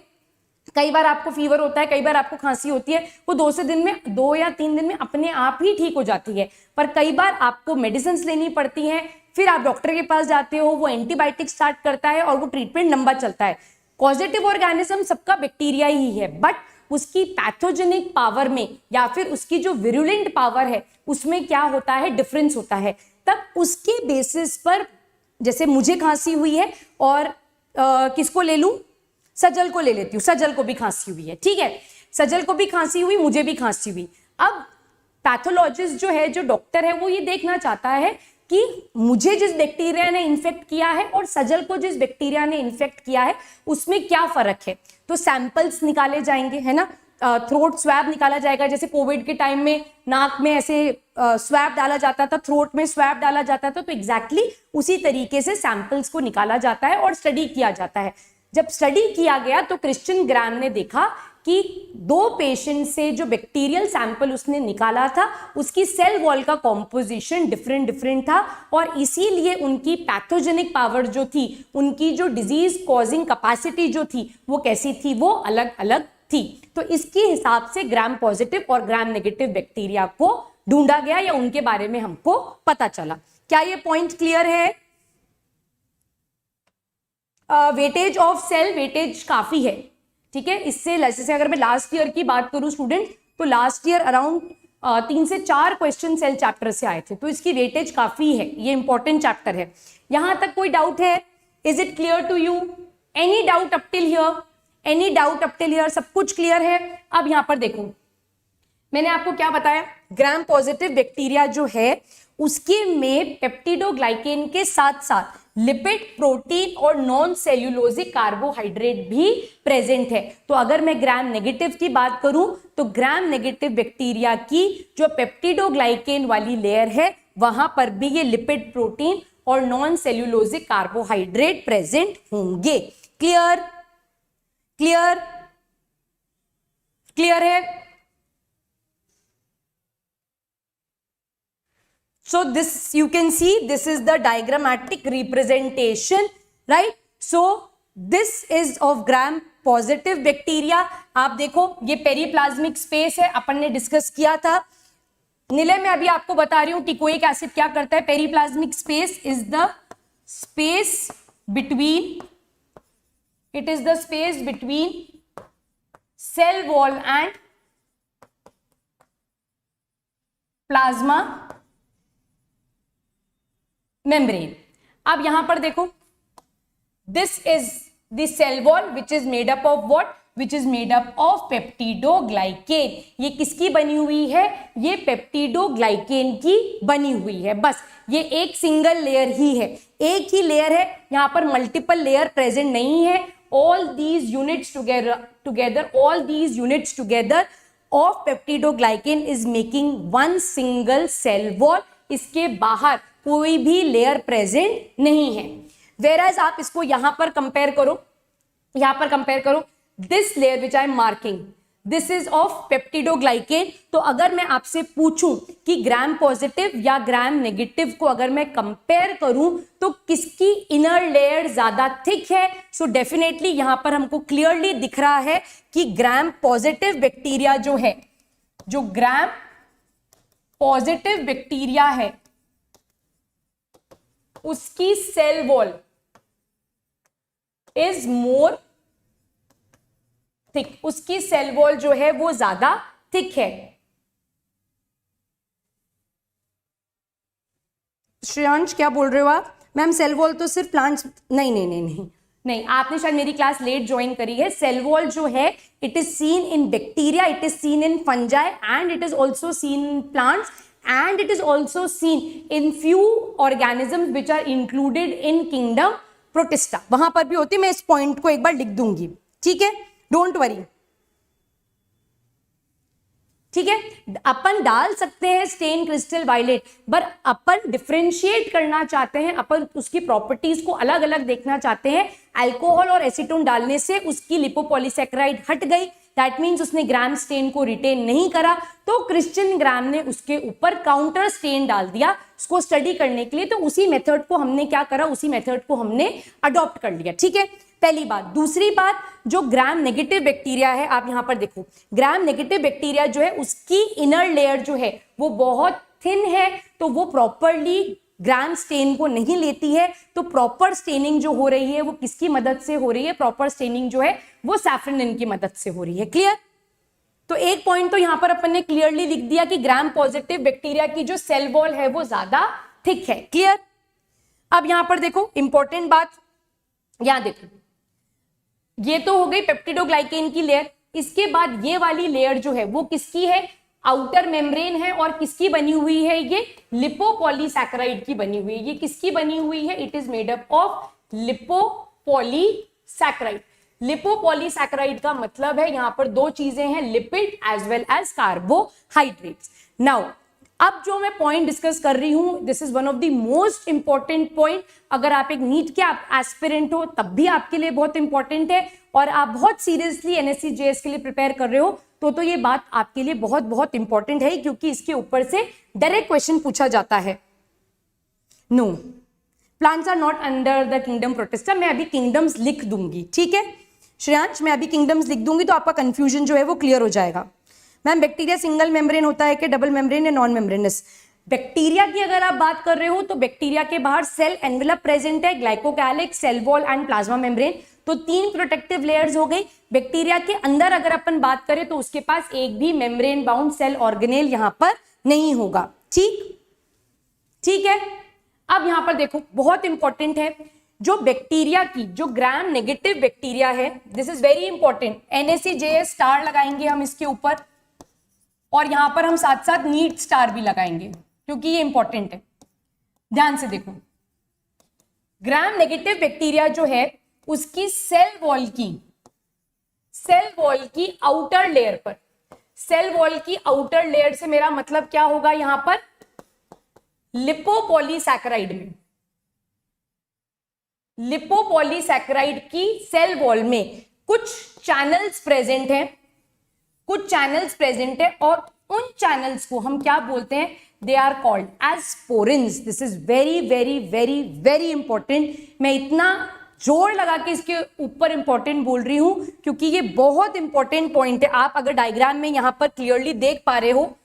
Speaker 1: कई बार आपको फीवर होता है, कई बार आपको खांसी होती है, वो 2 या 3 दिन में अपने आप ही ठीक हो जाती है। पर कई बार आपको मेडिसिन लेनी पड़ती हैं, फिर आप डॉक्टर के पास जाते हो, वो एंटीबायोटिक स्टार्ट करता है और वो ट्रीटमेंट लंबा चलता है। पॉजिटिव ऑर्गेनिज्म सबका बैक्टीरिया ही है, बट उसकी पैथोजेनिक पावर में या फिर उसकी जो विरुलेंट पावर है उसमें क्या होता है, डिफरेंस होता है। तब उसके बेसिस पर, जैसे मुझे खांसी हुई है और किसको ले लूं, सजल को ले लेती हूँ, सजल को भी खांसी हुई है, ठीक है, सजल को भी खांसी हुई, मुझे भी खांसी हुई। अब पैथोलॉजिस्ट जो है, जो डॉक्टर है, वो ये देखना चाहता है कि मुझे जिस बैक्टीरिया ने इन्फेक्ट किया है और सजल को जिस बैक्टीरिया ने इन्फेक्ट किया है उसमें क्या फर्क है। तो सैंपल्स निकाले जाएंगे, है ना, थ्रोट स्वैब निकाला जाएगा। जैसे कोविड के टाइम में नाक में ऐसे स्वैब डाला जाता था, थ्रोट में स्वैब डाला जाता था, तो एग्जैक्टली उसी तरीके से सैंपल्स को निकाला जाता है और स्टडी किया जाता है। जब स्टडी किया गया तो क्रिश्चियन ग्राम ने देखा कि 2 पेशेंट से जो बैक्टीरियल सैंपल उसने निकाला था, उसकी सेल वॉल का कॉम्पोजिशन डिफरेंट था, और इसीलिए उनकी पैथोजेनिक पावर जो थी, उनकी जो डिजीज कॉजिंग कैपेसिटी जो थी, वो कैसी थी, वो अलग अलग थी। तो इसके हिसाब से ग्राम पॉजिटिव और ग्राम नेगेटिव बैक्टीरिया को ढूंढा गया, या उनके बारे में हमको पता चला। क्या ये पॉइंट क्लियर है? वेटेज ऑफ सेल, वेटेज काफी है, ठीक है। इससे जैसे अगर मैं लास्ट ईयर की बात करूं स्टूडेंट, तो लास्ट ईयर अराउंड 3 से 4 क्वेश्चन सेल चैप्टर से आए थे, तो इसकी वेटेज काफी है, ये इंपॉर्टेंट चैप्टर है। यहां तक कोई डाउट है? Is it clear to you? Any doubt up till here? Any doubt up till here? सब कुछ क्लियर है? अब यहां पर देखो, मैंने आपको क्या बताया, ग्राम पॉजिटिव बैक्टीरिया जो है उसके में पेप्टिडोग्लाइकेन के साथ साथ लिपिड, प्रोटीन और नॉन सेल्यूलोजिक कार्बोहाइड्रेट भी प्रेजेंट है। तो अगर मैं ग्राम नेगेटिव की बात करूं, तो ग्राम नेगेटिव बैक्टीरिया की जो पेप्टिडोग्लाइकेन वाली लेयर है, वहां पर भी ये लिपिड, प्रोटीन और नॉन सेल्यूलोजिक कार्बोहाइड्रेट प्रेजेंट होंगे। क्लियर? क्लियर? क्लियर है? So this you can see, this is the diagrammatic representation, right? So this is of gram positive bacteria. आप देखो ये पेरीप्लाज्मिक स्पेस है, अपन ने डिस्कस किया था। निलय मैं अभी आपको बता रही हूं टिकोइक एसिड क्या करता है। Periplasmic space is the space between, it is the space between cell wall and plasma membrane. अब यहां पर देखो, this is the cell wall which is made up of what? Which is made up of peptidoglycan. ये किसकी बनी हुई है? ये पेप्टिडोग्लाइकेन की बनी हुई है। बस ये एक सिंगल लेयर ही है, एक ही लेयर है, यहां पर मल्टीपल लेयर प्रेजेंट नहीं है। all these units together of peptidoglycan is making one single cell wall. इसके बाहर कोई भी लेयर प्रेजेंट नहीं है। whereas आप इसको यहां पर कंपेयर करो, this layer which I am marking, this is of peptidoglycan. तो अगर मैं आपसे पूछूं कि ग्राम पॉजिटिव या ग्राम नेगेटिव को अगर मैं कंपेयर करूं तो किसकी इनर लेयर ज्यादा थिक है, सो डेफिनेटली यहां पर हमको क्लियरली दिख रहा है कि ग्राम पॉजिटिव बैक्टीरिया जो है, जो ग्राम पॉजिटिव बैक्टीरिया है उसकी cell wall is more thick, उसकी सेल वॉल जो है वो ज्यादा थिक है। श्रेयांश क्या बोल रहे हो आप? मैम सेल वॉल तो सिर्फ प्लांट्स, नहीं, आपने शायद मेरी क्लास लेट ज्वाइन करी है। सेल वॉल जो है it is seen in bacteria, it is seen in fungi and it is also seen in plants and it is also seen in few organisms which are included in kingdom protista. वहां पर भी होती है, मैं इस point को एक बार लिख दूंगी, ठीक है, डोंट वरी, ठीक है। अपन डाल सकते हैं स्टेन क्रिस्टल वायलेट, पर अपन डिफरेंशिएट करना चाहते हैं, अपन उसकी प्रॉपर्टीज को अलग अलग देखना चाहते हैं। अल्कोहल और एसीटोन डालने से उसकी लिपोपॉलीसैकेराइड हट गई, दैट मीन्स उसने ग्राम स्टेन को रिटेन नहीं करा, तो क्रिश्चियन ग्राम ने उसके ऊपर काउंटर स्टेन डाल दिया उसको स्टडी करने के लिए। तो उसी मेथड को हमने क्या करा, उसी मेथड को हमने अडॉप्ट कर लिया, ठीक है, पहली बात। दूसरी बात, जो ग्राम नेगेटिव बैक्टीरिया है, आप यहां पर देखो, ग्राम नेगेटिव बैक्टीरिया जो है उसकी इनर लेयर जो है वो बहुत थिन है, तो वो प्रॉपरली ग्राम स्टेन को नहीं लेती है। तो प्रॉपर स्टेनिंग जो हो रही है वो किसकी मदद से हो रही है? प्रॉपर स्टेनिंग जो है वो सैफ्रनिन की मदद से हो रही है। क्लियर? तो एक पॉइंट तो यहां पर अपन ने क्लियरली लिख दिया कि ग्राम पॉजिटिव बैक्टीरिया की जो सेल वॉल है वो ज्यादा थिक है। क्लियर? अब यहां पर देखो इंपॉर्टेंट बात, यहां देखो, ये तो हो गई पेप्टिडोग्लाइकेन की लेयर। इसके बाद ये वाली लेयर जो है वो किसकी है? आउटर मेम्ब्रेन है, और किसकी बनी हुई है? ये लिपोपॉलीसैकेराइड की बनी हुई है। ये किसकी बनी हुई है? It is made up of lipopolysaccharide. Lipopolysaccharide का मतलब है यहां पर दो चीजें हैं, lipid as well as carbohydrates. Now अब जो मैं पॉइंट डिस्कस कर रही हूं, this is one of the most important point. अगर आप एक नीट के एस्पिरेंट हो तब भी आपके लिए बहुत इंपॉर्टेंट है, और आप बहुत सीरियसली एनएससी जेएस के लिए प्रिपेयर कर रहे हो तो ये बात आपके लिए बहुत बहुत इंपॉर्टेंट है, क्योंकि इसके ऊपर से डायरेक्ट क्वेश्चन पूछा जाता है। No, plants are not under the kingdom protista. मैं अभी किंगडम्स लिख दूंगी, ठीक है श्रेयांश, मैं अभी किंगडम्स लिख दूंगी तो आपका कंफ्यूजन जो है वो क्लियर हो जाएगा। मैम बैक्टीरिया सिंगल मेम्ब्रेन होता है कि डबल मेम्ब्रेन या नॉन मेम्ब्रेनस? बैक्टीरिया की अगर आप बात कर रहे हो तो बैक्टीरिया के बाहर सेल एनवेलप प्रेजेंट है, glycocalyx, cell wall and plasma membrane, तो 3 प्रोटेक्टिव लेयर्स हो गई। बैक्टीरिया के अंदर अगर अपन बात करें तो उसके पास एक भी मेम्ब्रेन बाउंड सेल ऑर्गेनेल यहां पर नहीं होगा। ठीक है। अब यहां पर देखो बहुत इंपॉर्टेंट है, जो बैक्टीरिया की जो ग्राम नेगेटिव बैक्टीरिया है, this is very important, NSC JS star लगाएंगे हम इसके ऊपर, और यहां पर हम साथ साथ नीट स्टार भी लगाएंगे क्योंकि ये इंपॉर्टेंट है। ध्यान से देखो, ग्राम नेगेटिव बैक्टीरिया जो है उसकी सेल वॉल की आउटर लेयर पर, सेल वॉल की आउटर लेयर से मेरा मतलब क्या होगा? यहां पर लिपोपॉलीसैकेराइड में, लिपोपॉलीसैकेराइड की सेल वॉल में कुछ चैनल्स प्रेजेंट हैं, कुछ चैनल्स प्रेजेंट है और उन चैनल्स को हम क्या बोलते हैं, they are called as porins. This is very very very very important. मैं इतना जोर लगा के इसके ऊपर इंपॉर्टेंट बोल रही हूं क्योंकि ये बहुत इंपॉर्टेंट पॉइंट है। आप अगर डायग्राम में यहां पर क्लियरली देख पा रहे हो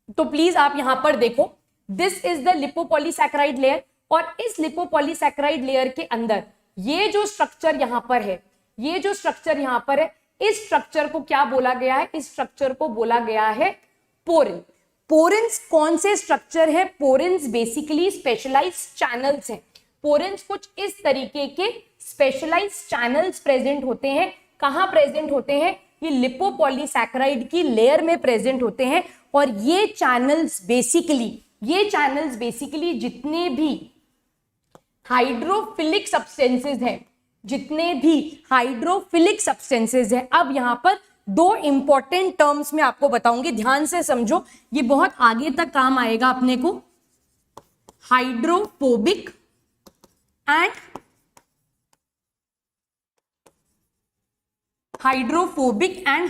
Speaker 1: तो प्लीज आप यहां पर देखो, दिस इज द लिपोपॉलीसैकेराइड लेयर और इस लिपोपॉलीसैकेराइड लेयर के अंदर ये जो स्ट्रक्चर यहां पर है, ये जो स्ट्रक्चर यहां पर है, इस स्ट्रक्चर को क्या बोला गया है, इस स्ट्रक्चर को बोला गया है पोरिन। पोरेंस कौन से स्ट्रक्चर है, पोरेंस बेसिकली स्पेशलाइज्ड चैनल्स हैं। पोरेंस कुछ इस तरीके के स्पेशलाइज्ड चैनल्स प्रेजेंट होते हैं। कहां प्रेजेंट होते हैं, ये लिपोपॉलीसैकेराइड की लेयर में प्रेजेंट होते हैं। और ये चैनल्स बेसिकली जितने भी हाइड्रोफिलिक सब्सटेंसेस हैं, जितने भी हाइड्रोफिलिक सब्सटेंसेस हैं, अब यहां पर दो इंपॉर्टेंट टर्म्स में आपको बताऊंगी, ध्यान से समझो, ये बहुत आगे तक काम आएगा अपने को। हाइड्रोफोबिक एंड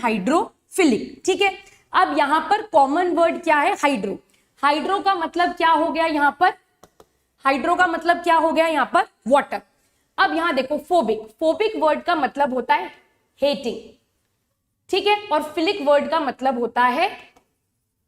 Speaker 1: हाइड्रोफिलिक, ठीक है। अब यहां पर कॉमन वर्ड क्या है, हाइड्रो। हाइड्रो का मतलब क्या हो गया यहां पर, हाइड्रो का मतलब क्या हो गया यहां पर, वाटर। अब यहां देखो फोबिक, फोबिक वर्ड का मतलब होता है हेटिंग, ठीक है, और फिलिक वर्ड का मतलब होता है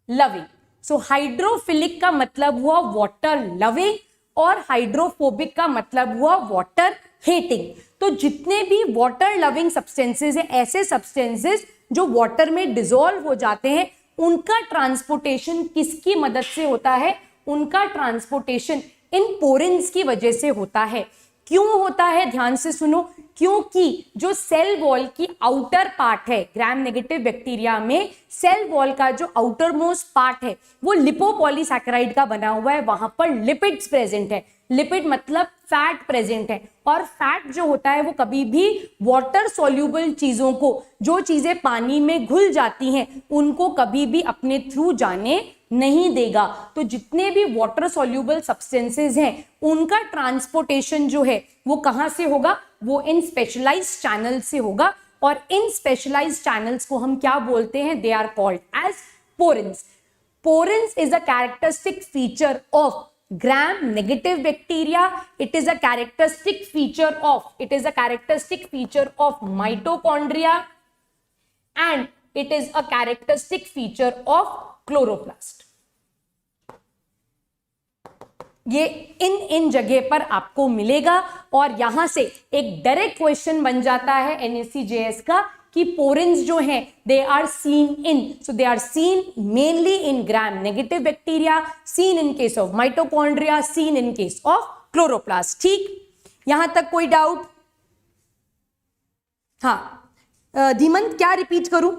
Speaker 1: लविंग। सो हाइड्रोफिलिक का मतलब हुआ वाटर लविंग और हाइड्रोफोबिक का मतलब हुआ वाटर हेटिंग। तो जितने भी वाटर लविंग सब्सटेंसेस हैं, ऐसे सब्सटेंसेस जो वाटर में डिसॉल्व हो जाते हैं, उनका ट्रांसपोर्टेशन किसकी मदद से होता है, उनका ट्रांसपोर्टेशन इन पोरेंस की वजह से होता है। क्यों होता है, ध्यान से सुनो, क्योंकि जो सेल वॉल की आउटर पार्ट है, ग्राम नेगेटिव बैक्टीरिया में सेल वॉल का जो आउटर मोस्ट पार्ट है वो लिपोपॉलीसैकेराइड का बना हुआ है, वहां पर लिपिड्स प्रेजेंट है। लिपिड मतलब फैट प्रेजेंट है, और फैट जो होता है वो कभी भी वाटर सॉल्यूबल चीजों को, जो चीजें पानी में घुल जाती हैं, उनको कभी भी अपने थ्रू जाने नहीं देगा। तो जितने भी वाटर सॉल्यूबल सब्सटेंसेस हैं, उनका ट्रांसपोर्टेशन जो है वो कहां से होगा, वो इन स्पेशलाइज्ड चैनल से होगा। और इन स्पेशलाइज्ड चैनल्स को हम क्या बोलते हैं, they are called as porins. Porins is a characteristic feature of gram negative bacteria. It is a characteristic feature of mitochondria, and it is a characteristic feature of chloroplast. ये इन जगह पर आपको मिलेगा और यहां से एक डायरेक्ट क्वेश्चन बन जाता है NSCJS का कि पोरेंस जो हैं they are seen mainly in gram negative bacteria, seen in case of mitochondria, seen in case of chloroplast. ठीक, यहां तक कोई डाउट? हाँ, धीमंत क्या रिपीट करूं,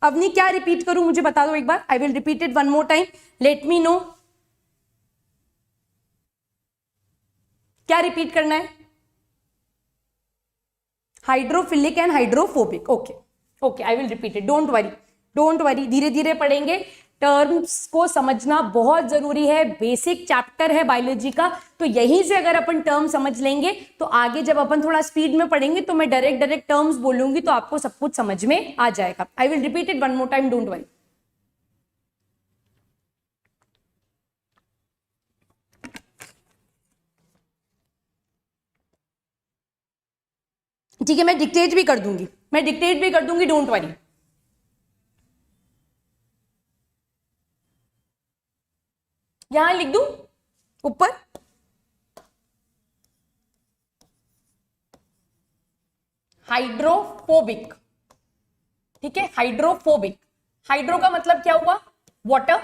Speaker 1: अवनी क्या रिपीट करूं, मुझे बता दो एक बार। I will repeat it one more time, let me know क्या रिपीट करना है। Hydrophilic and hydrophobic, okay, I will repeat it, don't worry, धीरे धीरे पढ़ेंगे। टर्म्स को समझना बहुत जरूरी है, बेसिक चैप्टर है बायोलॉजी का, तो यहीं से अगर अपन टर्म समझ लेंगे तो आगे जब अपन थोड़ा स्पीड में पढ़ेंगे तो मैं डायरेक्ट टर्म्स बोलूंगी तो आपको सब कुछ समझ में आ जाएगा। आई will repeat it one more time, don't worry. ठीक है, मैं डिक्टेट भी कर दूंगी, डोंट वरी। यहां लिख दूं ऊपर, हाइड्रोफोबिक, ठीक है, हाइड्रोफोबिक। हाइड्रो का मतलब क्या हुआ, वाटर।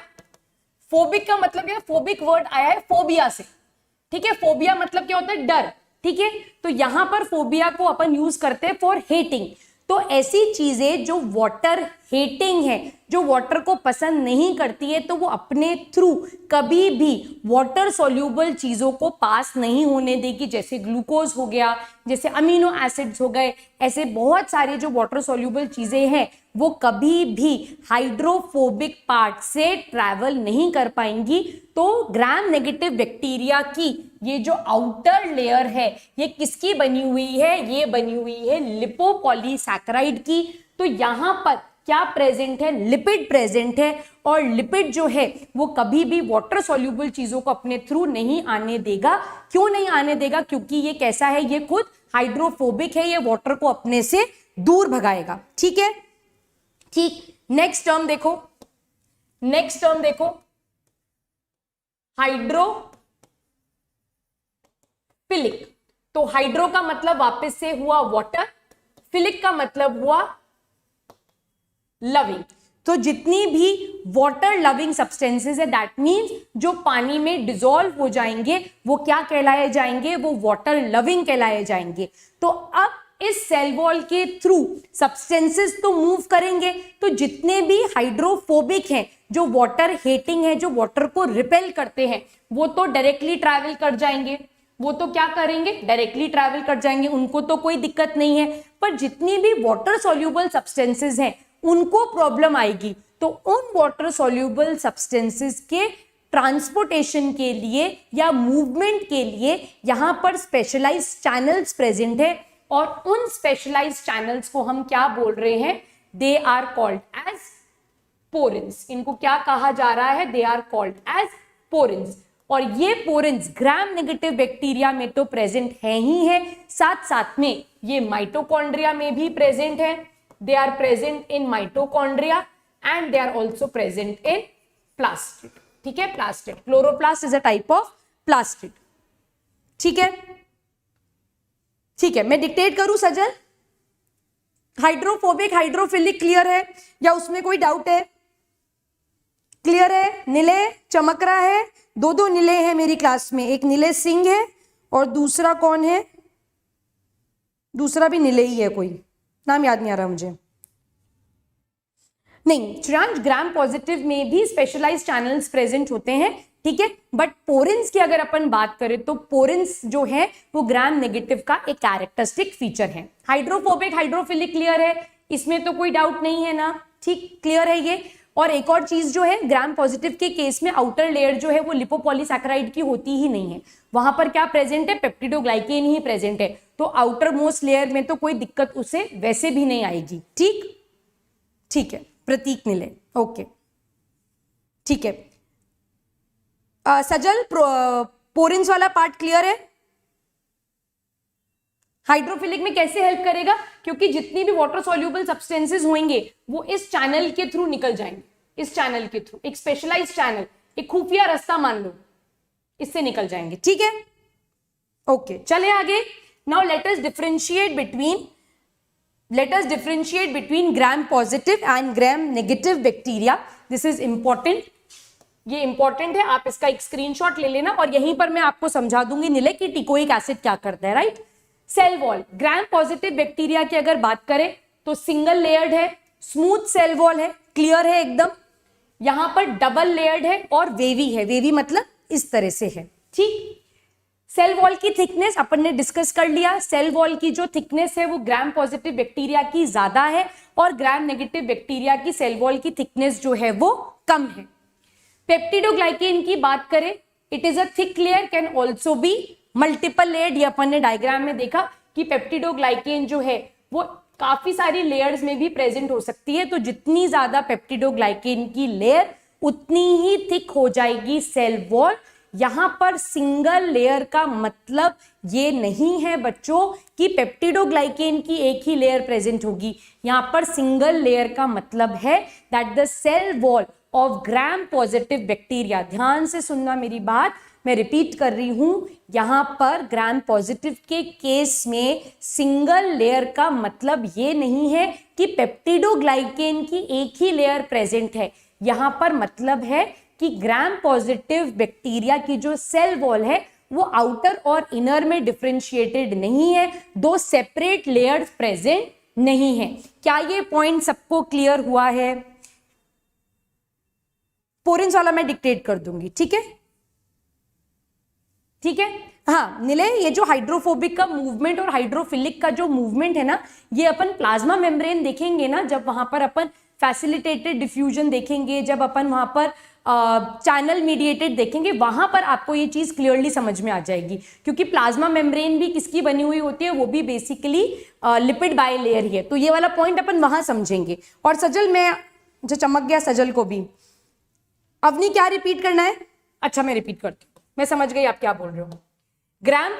Speaker 1: फोबिक का मतलब क्या, फोबिक वर्ड आया है फोबिया से, ठीक है। फोबिया मतलब क्या होता है, डर, ठीक है। तो यहां पर फोबिया को अपन यूज करते हैं फॉर हेटिंग। तो ऐसी चीजें जो वाटर हेटिंग है, जो वाटर को पसंद नहीं करती है, तो वो अपने थ्रू कभी भी वाटर सॉल्यूबल चीजों को पास नहीं होने देगी। जैसे ग्लूकोज हो गया, जैसे अमीनो एसिड्स हो गए, ऐसे बहुत सारे जो वाटर सॉल्यूबल चीजें हैं वो कभी भी हाइड्रोफोबिक पार्ट से ट्रैवल नहीं कर पाएंगी। तो ग्राम नेगेटिव बैक्टीरिया की ये जो आउटर लेयर है, ये किसकी बनी हुई है, ये बनी हुई है लिपोपॉलीसैकेराइड की। तो यहां पर क्या प्रेजेंट है, लिपिड प्रेजेंट है। और लिपिड जो है वो कभी भी वाटर सॉल्यूबल चीजों को अपने थ्रू नहीं आने देगा। क्यों नहीं आने देगा? क्योंकि ये कैसा है, ये खुद हाइड्रोफोबिक है, ये वाटर को अपने से दूर भगाएगा। ठीक है, ठीक। नेक्स्ट टर्म देखो, नेक्स्ट टर्म देखो, हाइड्रोफिलिक। तो हाइड्रो का मतलब वापस से हुआ वाटर, फिलिक का मतलब हुआ लविंग। तो जितनी भी वाटर लविंग सब्सटेंसेस है, दैट मींस जो पानी में डिसॉल्व हो जाएंगे वो क्या कहलाए जाएंगे, वो वाटर लविंग कहलाए जाएंगे। तो अब इस सेल वॉल के थ्रू सब्सटेंसेस तो मूव करेंगे, तो जितने भी हाइड्रोफोबिक हैं, जो वाटर हेटिंग है, जो वाटर को रिपेल करते हैं, वो तो डायरेक्टली ट्रैवल कर जाएंगे। वो तो क्या करेंगे, डायरेक्टली ट्रैवल कर जाएंगे, उनको तो कोई दिक्कत नहीं है। पर जितनी भी वाटर सॉल्यूबल सब्सटेंसेस हैं उनको प्रॉब्लम आएगी। तो उन वाटर सॉल्यूबल सब्सटेंसेस के ट्रांसपोर्टेशन के लिए या मूवमेंट के लिए यहां पर स्पेशलाइज्ड चैनल्स प्रेजेंट है। और उन स्पेशलाइज्ड चैनल्स को हम क्या बोल रहे हैं, दे आर कॉल्ड एज पोरेंस। इनको क्या कहा जा रहा है, दे आर कॉल्ड एज पोरेंस। और ये पोरेंस ग्राम नेगेटिव बैक्टीरिया में तो प्रेजेंट है ही है, साथ साथ में ये माइटोकॉन्ड्रिया में भी प्रेजेंट है। They are present in mitochondria and they are also present in plastid. ठीक है, plastid, chloroplast is a type of plastid. ठीक है, ठीक है, मैं डिक्टेट करूं सजल? हाइड्रोफोबिक, हाइड्रोफिलिक क्लियर है या उसमें कोई डाउट है? क्लियर है? नीले चमक रहा है, दो नीले हैं मेरी क्लास में, एक नीले सिंह है और दूसरा कौन है, दूसरा भी नीले ही है, कोई नाम याद नहीं आ रहा मुझे। नहीं, चिरांश, ग्राम पॉजिटिव में भी स्पेशलाइज्ड चैनल्स प्रेजेंट होते हैं। ठीक है, बट पोरेंस की अगर अपन बात करें तो पोरेंस जो है वो ग्राम नेगेटिव का एक कैरेक्टरिस्टिक फीचर है। हाइड्रोफोबिक, हाइड्रोफिलिक क्लियर है, इसमें तो कोई डाउट नहीं है ना? ठीक, क्लियर है ये। और एक और चीज जो है, ग्राम पॉजिटिव के केस में आउटर लेयर जो है वो लिपोपॉलीसैकेराइड की होती ही नहीं है। वहां पर क्या प्रेजेंट है, पेप्टिडोग्लाइकेन ही प्रेजेंट है। तो आउटर मोस्ट लेयर में तो कोई दिक्कत उसे वैसे भी नहीं आएगी। ठीक, ठीक है, प्रतीक नीले, ओके, ठीक है। सजल, पोरेंस वाला पार्ट क्लियर है? हाइड्रोफिलिक में कैसे हेल्प करेगा, क्योंकि जितनी भी वाटर सॉल्यूबल सब्सटेंसेस होंगे वो इस चैनल के थ्रू निकल जाएंगे, इस चैनल के थ्रू, एक स्पेशलाइज्ड चैनल, एक खुफिया रास्ता मान लो, इससे निकल जाएंगे। ठीक है, ओके, चले आगे। Now let us differentiate between gram positive and gram negative bacteria. This is important, ये इंपॉर्टेंट है, आप इसका एक स्क्रीनशॉट ले लेना और यहीं पर मैं आपको समझा दूंगी नीले कि टिकोइक एसिड क्या करता है। Right, cell wall, gram positive bacteria की अगर बात करें तो सिंगल लेयर्ड है, स्मूथ सेल वॉल है, क्लियर है एकदम। यहां पर डबल लेयर्ड है और वेवी है, वेवी मतलब इस तरह से है। ठीक, सेल वॉल की थिकनेस अपन ने डिस्कस कर लिया। सेल वॉल की जो थिकनेस है वो ग्राम पॉजिटिव बैक्टीरिया की ज्यादा है और ग्राम नेगेटिव बैक्टीरिया की सेल वॉल की थिकनेस जो है वो कम है। पेप्टिडोग्लाइकेन की बात करें, it is a thick layer, can also be multiple layered. ये अपन ने डायग्राम में देखा कि पेप्टिडोग्लाइकेन जो है वो काफी सारी लेयर्स में भी प्रेजेंट हो सकती है। तो जितनी ज्यादा पेप्टिडोग्लाइकेन की लेयर उतनी ही थिक हो जाएगी सेल वॉल। यहां पर सिंगल लेयर का मतलब ये नहीं है बच्चों कि पेप्टिडोग्लाइकेन की एक ही लेयर प्रेजेंट होगी। यहां पर सिंगल लेयर का मतलब है that the cell wall of gram positive bacteria, ध्यान से सुनना मेरी बात, मैं रिपीट कर रही हूं, यहां पर ग्राम पॉजिटिव के केस में सिंगल लेयर का मतलब ये नहीं है कि पेप्टिडोग्लाइकेन की एक ही लेयर प्रेजेंट है। यहां पर मतलब है कि ग्राम पॉजिटिव बैक्टीरिया की जो सेल वॉल है वो आउटर और इनर में डिफरेंशिएटेड नहीं है, दो सेपरेट लेयर्स प्रेजेंट नहीं है। क्या ये पॉइंट सबको क्लियर हुआ है? पोरेंस वाला मैं डिक्टेट कर दूंगी, ठीक है? ठीक है, हाँ नीले, ये जो हाइड्रोफोबिक का मूवमेंट और हाइड्रोफिलिक का जो मूवमेंट है ना, ये अपन प्लाज्मा मेम्ब्रेन देखेंगे ना, जब वहां पर अपन फैसिलिटेटेड डिफ्यूजन देखेंगे, जब अपन वहां पर चैनल मीडिएटेड देखेंगे, वहां पर आपको ये चीज क्लियरली समझ में आ जाएगी, क्योंकि प्लाज्मा मेम्ब्रेन भी किसकी बनी हुई होती है, वो भी बेसिकली लिपिड बाइलेयर ही है। तो ये वाला पॉइंट अपन वहां समझेंगे। और सजल में जो चमक गया सजल को भी, अवनी क्या रिपीट करना है? अच्छा मैं रिपीट करती हूँ, मैं समझ गई आप क्या बोल रहे हो। ग्राम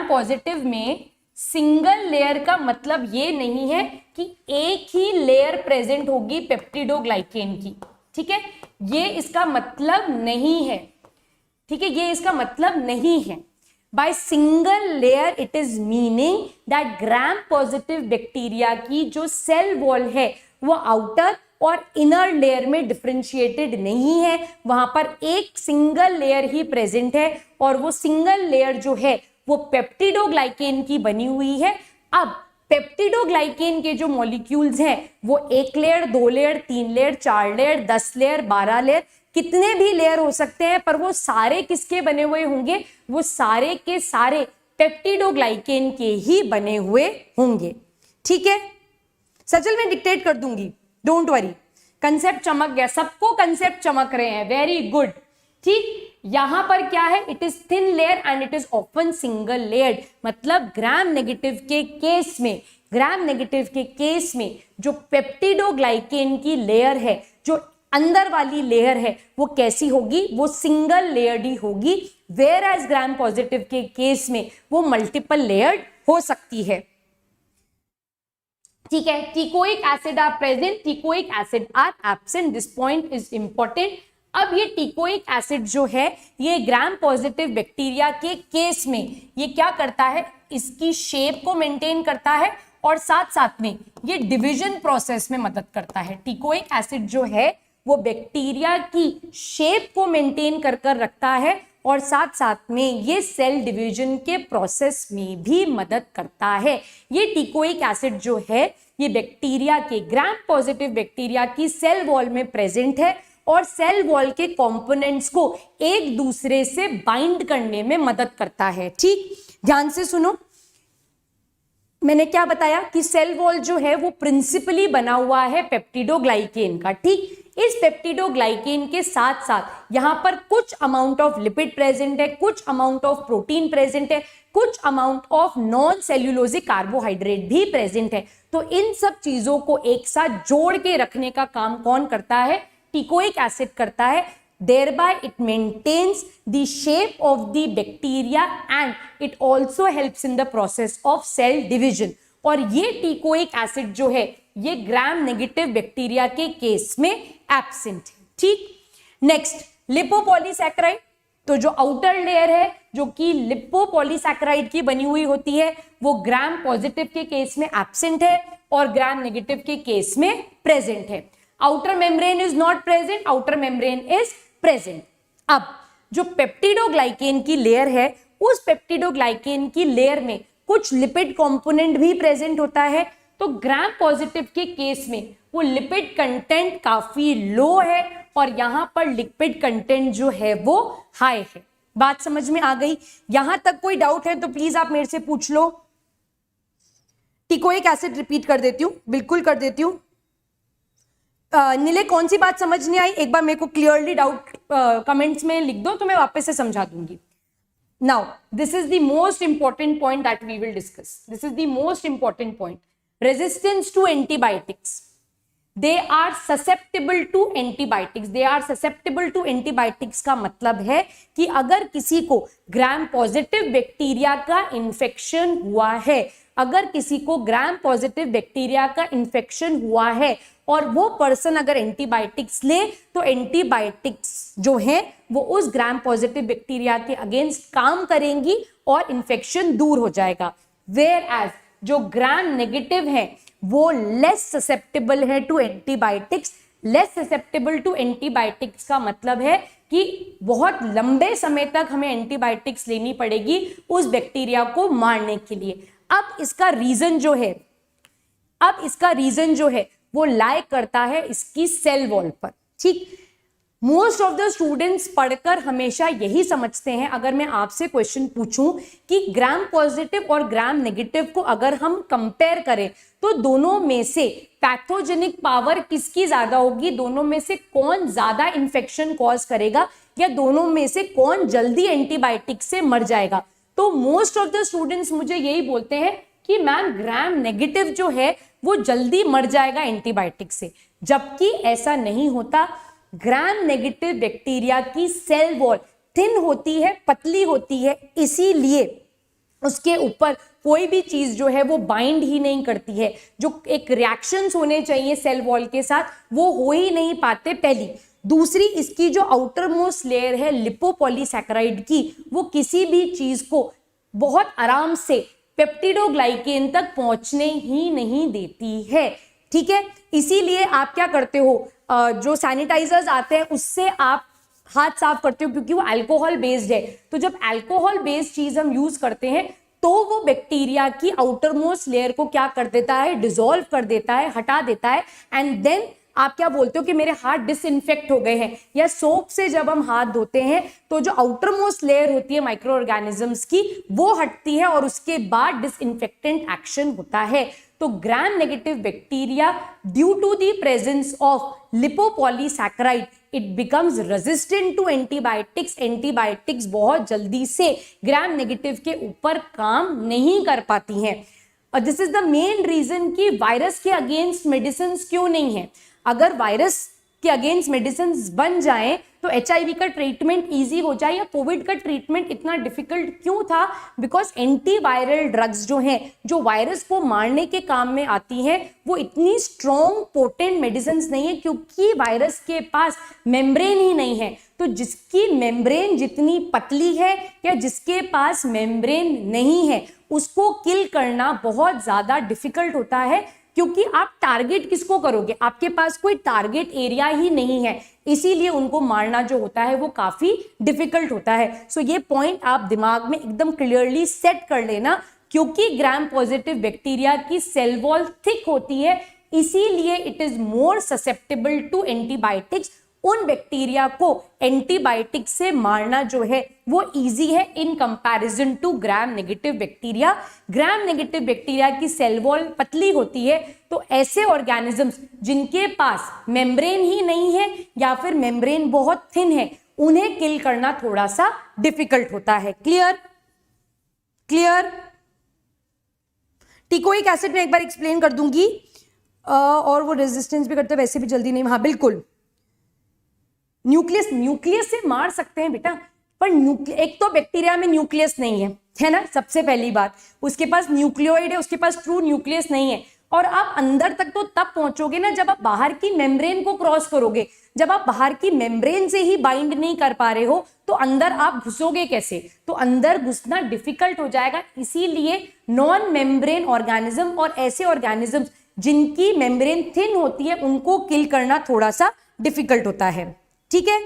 Speaker 1: पॉजिटिव में सिंगल लेयर का मतलब ये नहीं है कि एक ही लेयर प्रेजेंट होगी पेप्टिडोग्लाइकेन की, ठीक है, ये इसका मतलब नहीं है, ठीक है, ये इसका मतलब नहीं है। By single layer it is meaning that gram positive bacteria की जो सेल वॉल है वो आउटर और इनर लेयर में डिफरेंशिएटेड नहीं है, वहां पर एक सिंगल लेयर ही प्रेजेंट है, और वो सिंगल लेयर जो है वो पेप्टिडोग्लाइकेन की बनी हुई है। अब पेप्टिडोग्लाइकेन के जो मॉलिक्यूल्स हैं वो 1 layer, 2 layer, 3 layer, 4 layer, 10 layer, 12 layer, कितने भी लेयर हो सकते हैं, पर वो सारे किसके बने हुए होंगे? वो सारे के सारे पेप्टिडोग्लाइकेन के ही बने हुए होंगे, ठीक है। सजल मैं डिक्टेट कर दूंगी, डोंट वरी। कंसेप्ट चमक गया, सबको कंसेप्ट चमक रहे हैं, वेरी गुड, ठीक। यहां पर क्या है? It is thin layer and it is often single layered, मतलब ग्राम नेगेटिव के केस में जो पेप्टिडोग्लाइकेन की लेयर है, जो अंदर वाली लेयर है, वो कैसी होगी? वो सिंगल लेयर्ड ही होगी, वेयर एज ग्राम पॉजिटिव के केस में वो मल्टीपल लेयर्ड हो सकती है, ठीक है। Teichoic acid are present, teichoic acid are absent, this point is important. अब ये टिकोइक एसिड जो है ये ग्राम पॉजिटिव बैक्टीरिया के केस में ये क्या करता है? इसकी शेप को मेंटेन करता है और साथ साथ में ये डिवीजन प्रोसेस में मदद करता है। टिकोइक एसिड जो है वो बैक्टीरिया की शेप को मेंटेन कर रखता है और साथ साथ में ये सेल डिवीजन के प्रोसेस में भी मदद करता है। ये टिकोइक एसिड जो है ये बैक्टीरिया के, ग्राम पॉजिटिव बैक्टीरिया की सेल वॉल में प्रेजेंट है और सेल वॉल के कंपोनेंट्स को एक दूसरे से बाइंड करने में मदद करता है, ठीक। ध्यान से सुनो, मैंने क्या बताया कि सेल वॉल जो है वो प्रिंसिपली बना हुआ है पेप्टिडोग्लाइकेन का, ठीक। इस पेप्टिडोग्लाइकेन के साथ साथ यहां पर कुछ अमाउंट ऑफ लिपिड प्रेजेंट है, कुछ अमाउंट ऑफ प्रोटीन प्रेजेंट है, कुछ amount of non cellulosic carbohydrate भी प्रेजेंट है। तो इन सब चीजों को एक साथ जोड़ के रखने का काम कौन करता है? टिकोइक एसिड करता है। Thereby it maintains the shape of the bacteria and it also helps in the process of cell division। और ये टिकोइक एसिड जो है ये ग्राम नेगेटिव बैक्टीरिया के केस में एब्सेंट है, ठीक। नेक्स्ट, लिपोपॉलीसैकेराइड। तो जो आउटर लेयर है जो कि लिपोपॉलीसैकेराइड की बनी हुई होती है वो ग्राम पॉजिटिव के केस में एब्सेंट है और ग्राम नेगेटिव के केस में प्रेजेंट है। Outer membrane is not present, outer membrane is present. अब जो पेप्टिडोग्लाइकेन की लेयर है उस पेप्टिडोग्लाइकेन की लेयर में कुछ लिपिड कंपोनेंट भी प्रेजेंट होता है। तो ग्राम पॉजिटिव के केस में वो लिपिड कंटेंट काफी लो है और यहां पर लिपिड कंटेंट जो है वो हाई है। बात समझ में आ गई? यहां तक कोई डाउट है तो प्लीज आप मेरे से पूछ लो। टिकोइक एसिड रिपीट कर देती हूं, बिल्कुल कर देती हूं। नीले कौन सी बात समझ नहीं आई एक बार मेरे को क्लियरली डाउट कमेंट्स में लिख दो तो मैं वापस से समझा दूंगी। Now this is the most important point that we will discuss, this is the most important point. Resistance to antibiotics, they are susceptible to antibiotics, they are susceptible to antibiotics का मतलब है कि अगर किसी को ग्राम पॉजिटिव बैक्टीरिया का infection हुआ है, अगर किसी को ग्राम पॉजिटिव बैक्टीरिया का इन्फेक्शन हुआ है और वो पर्सन अगर एंटीबायोटिक्स ले तो एंटीबायोटिक्स जो है वो उस ग्राम पॉजिटिव बैक्टीरिया के अगेंस्ट काम करेंगी और इन्फेक्शन दूर हो जाएगा। वेयर एज जो ग्राम नेगेटिव है वो लेस ससेप्टेबल है to antibiotics. Less susceptible to antibiotics का मतलब है कि बहुत लंबे समय तक हमें एंटीबायोटिक्स लेनी पड़ेगी उस बैक्टीरिया को मारने के लिए। अब इसका रीजन जो है वो लाइक करता है इसकी सेल वॉल पर, ठीक। मोस्ट ऑफ द स्टूडेंट्स पढ़कर हमेशा यही समझते हैं, अगर मैं आपसे क्वेश्चन पूछूं कि ग्राम पॉजिटिव और ग्राम नेगेटिव को अगर हम कंपेयर करें तो दोनों में से पैथोजेनिक पावर किसकी ज्यादा होगी, दोनों में से कौन ज्यादा इंफेक्शन कॉज करेगा, या दोनों में से कौन जल्दी एंटीबायोटिक से मर जाएगा। तो मोस्ट ऑफ द स्टूडेंट्स मुझे यही बोलते हैं कि मैम ग्राम नेगेटिव जो है वो जल्दी मर जाएगा एंटीबायोटिक से, जबकि ऐसा नहीं होता। ग्राम नेगेटिव बैक्टीरिया की सेल वॉल थिन होती है, पतली होती है, इसीलिए उसके ऊपर कोई भी चीज जो है वो बाइंड ही नहीं करती है। जो एक रिएक्शंस होने चाहिए सेल वॉल के साथ वो हो ही नहीं पाते, पहली। दूसरी, इसकी जो आउटर मोस्ट लेयर है लिपोपॉलीसैकेराइड की, वो किसी भी चीज को बहुत आराम से पेप्टिडोग्लाइकेन तक पहुंचने ही नहीं देती है, ठीक है। इसीलिए आप क्या करते हो, जो सैनिटाइजर्स आते हैं उससे आप हाथ साफ करते हो, क्योंकि वो अल्कोहल बेस्ड है। तो जब अल्कोहल बेस्ड चीज हम यूज करते हैं तो वो बैक्टीरिया की आउटर मोस्ट लेयर को क्या कर देता है, डिसॉल्व कर देता है, हटा देता है। एंड देन आप क्या बोलते हो कि मेरे हाथ डिसइंफेक्ट हो गए हैं। या सोप से जब हम हाथ धोते हैं तो जो आउटर मोस्ट लेयर होती है माइक्रो ऑर्गेनिजम्स की वो हटती है और उसके बाद डिसइंफेक्टेंट एक्शन होता है। तो gram negative bacteria due to the presence of lipopolysaccharide it becomes resistant to antibiotics. Antibiotics बहुत जल्दी से ग्राम नेगेटिव के ऊपर काम नहीं कर पाती हैं। और this is the main reason कि वायरस के अगेंस्ट मेडिसिन क्यों नहीं है। अगर वायरस के अगेंस्ट मेडिसिन बन जाए तो HIV का ट्रीटमेंट इजी हो जाए, या कोविड का ट्रीटमेंट इतना डिफिकल्ट क्यों था, बिकॉज एंटीवायरल ड्रग्स जो हैं, जो वायरस को मारने के काम में आती हैं, वो इतनी स्ट्रॉन्ग पोटेंट मेडिसिन नहीं है, क्योंकि वायरस के पास मेम्ब्रेन ही नहीं है। तो जिसकी मेम्ब्रेन जितनी पतली है या जिसके पास मेम्ब्रेन नहीं है उसको किल करना बहुत ज्यादा डिफिकल्ट होता है, क्योंकि आप टारगेट किसको करोगे, आपके पास कोई टारगेट एरिया ही नहीं है, इसीलिए उनको मारना जो होता है वो काफी डिफिकल्ट होता है। सो ये पॉइंट आप दिमाग में एकदम क्लियरली सेट कर लेना, क्योंकि ग्राम पॉजिटिव बैक्टीरिया की सेल वॉल थिक होती है, इसीलिए it is more susceptible to antibiotics. उन बैक्टीरिया को एंटीबायोटिक से मारना जो है वो इजी है in comparison to gram negative bacteria. Gram negative bacteria की सेल वॉल पतली होती है, तो ऐसे ऑर्गेनिजम्स जिनके पास मेम्ब्रेन ही नहीं है या फिर मेम्ब्रेन बहुत थिन है, उन्हें किल करना थोड़ा सा डिफिकल्ट होता है। Clear clear. टिकोइक एसिड में एक बार एक्सप्लेन कर दूंगी, और वो रेजिस्टेंस भी करते वैसे भी जल्दी नहीं। हाँ बिल्कुल, न्यूक्लियस से मार सकते हैं बेटा, पर एक तो बैक्टीरिया में न्यूक्लियस नहीं है ना, सबसे पहली बात। उसके पास न्यूक्लियोइड है, उसके पास ट्रू न्यूक्लियस नहीं है। और आप अंदर तक तो तब पहुंचोगे ना जब आप बाहर की मेम्ब्रेन को क्रॉस करोगे। जब आप बाहर की मेम्ब्रेन से ही बाइंड नहीं कर पा रहे हो तो अंदर आप घुसोगे कैसे, तो अंदर घुसना डिफिकल्ट हो जाएगा। इसीलिए नॉन मेम्ब्रेन ऑर्गेनिज्म और ऐसे ऑर्गेनिज्म जिनकी मेम्ब्रेन थिन होती है उनको किल करना थोड़ा सा डिफिकल्ट होता है। ठीक है,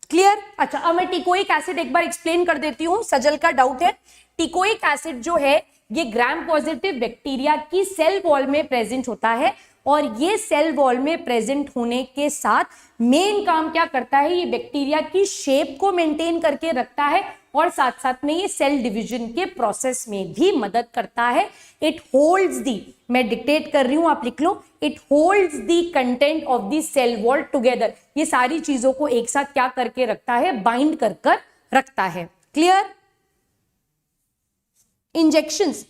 Speaker 1: क्लियर। अच्छा, अब मैं टिकोइक एसिड एक बार एक्सप्लेन कर देती हूँ, सजल का डाउट है। टिकोइक एसिड जो है ये ग्राम पॉजिटिव बैक्टीरिया की सेल वॉल में प्रेजेंट होता है, और ये सेल वॉल में प्रेजेंट होने के साथ मेन काम क्या करता है, ये बैक्टीरिया की शेप को मेंटेन करके रखता है, और साथ साथ में ये सेल डिवीजन के प्रोसेस में भी मदद करता है। इट होल्ड्स दी, मैं डिक्टेट कर रही हूं आप लिख लो, it holds the content of the cell wall together. ये सारी चीजों को एक साथ क्या करके रखता है, बाइंड कर कर रखता है। क्लियर। इंजेक्शंस,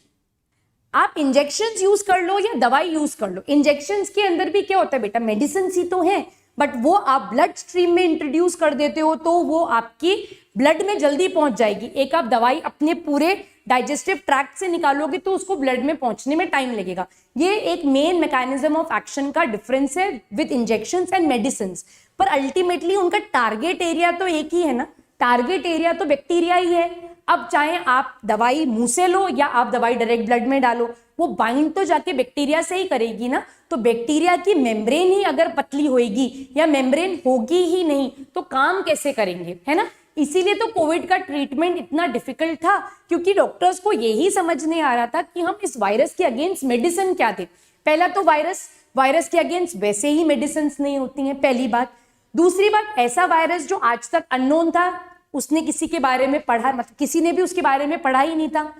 Speaker 1: आप इंजेक्शंस यूज कर लो या दवाई यूज कर लो, इंजेक्शंस के अंदर भी क्या होता है बेटा, मेडिसिन ही तो है, बट वो आप ब्लड स्ट्रीम में इंट्रोड्यूस कर देते हो तो वो आपकी ब्लड में जल्दी पहुंच जाएगी। एक आप दवाई अपने पूरे डाइजेस्टिव ट्रैक्ट से निकालोगे तो उसको ब्लड में पहुंचने में टाइम लगेगा। ये एक मेन मैकेनिज्म ऑफ एक्शन का डिफरेंस है विद इंजेक्शंस एंड मेडिसिन। पर अल्टीमेटली उनका टारगेट एरिया तो एक ही है ना, टारगेट एरिया तो बैक्टीरिया ही है। अब चाहे आप दवाई मुंह से लो या आप दवाई डायरेक्ट ब्लड में डालो, वो बाइंड तो जाके बैक्टीरिया से ही करेगी ना। तो बैक्टीरिया की मेम्ब्रेन ही अगर पतली होएगी या मेम्ब्रेन होगी ही नहीं तो काम कैसे करेंगे, है ना। इसीलिए तो कोविड का ट्रीटमेंट इतना डिफिकल्ट था, क्योंकि डॉक्टर्स को यही समझ नहीं आ रहा था कि हम इस वायरस के अगेंस्ट मेडिसिन क्या दें। पहला तो वायरस के अगेंस्ट वैसे ही मेडिसिन नहीं होती हैं, पहली बात। दूसरी बात, ऐसा वायरस जो आज तक अननोन था, उसने किसी के बारे में पढ़ा, मतलब किसी ने भी उसके बारे में पढ़ा ही नहीं था,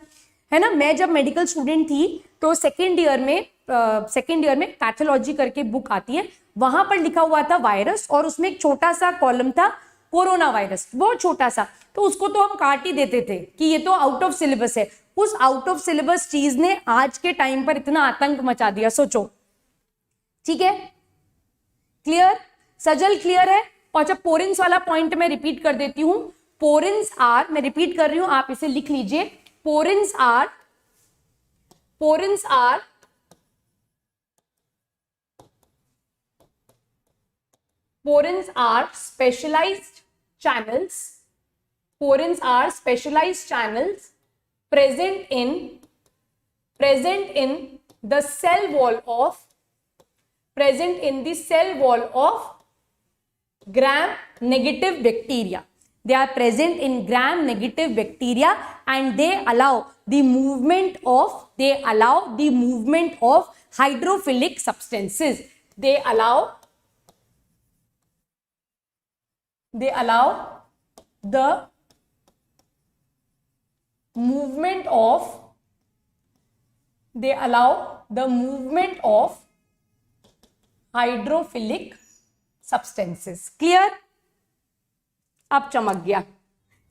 Speaker 1: है ना। मैं जब मेडिकल स्टूडेंट थी तो सेकेंड ईयर में पैथोलॉजी करके बुक आती है, वहां पर लिखा हुआ था वायरस, और उसमें एक छोटा सा कॉलम था कोरोना वायरस, बहुत छोटा सा, तो उसको तो हम काट ही देते थे कि ये तो आउट ऑफ सिलेबस है। उस आउट ऑफ सिलेबस चीज ने आज के टाइम पर इतना आतंक मचा दिया, सोचो। ठीक है, क्लियर सजल, क्लियर है। और जब पोरेंस वाला पॉइंट मैं रिपीट कर देती हूं, पोरेंस आर, मैं रिपीट कर रही हूं, आप इसे लिख लीजिए, पोरेंस are specialized channels, porins are specialized channels present in the cell wall of gram negative bacteria. They are present in gram negative bacteria and they allow the movement of hydrophilic substances. They allow the movement of hydrophilic substances. Clear? अब चमक गया,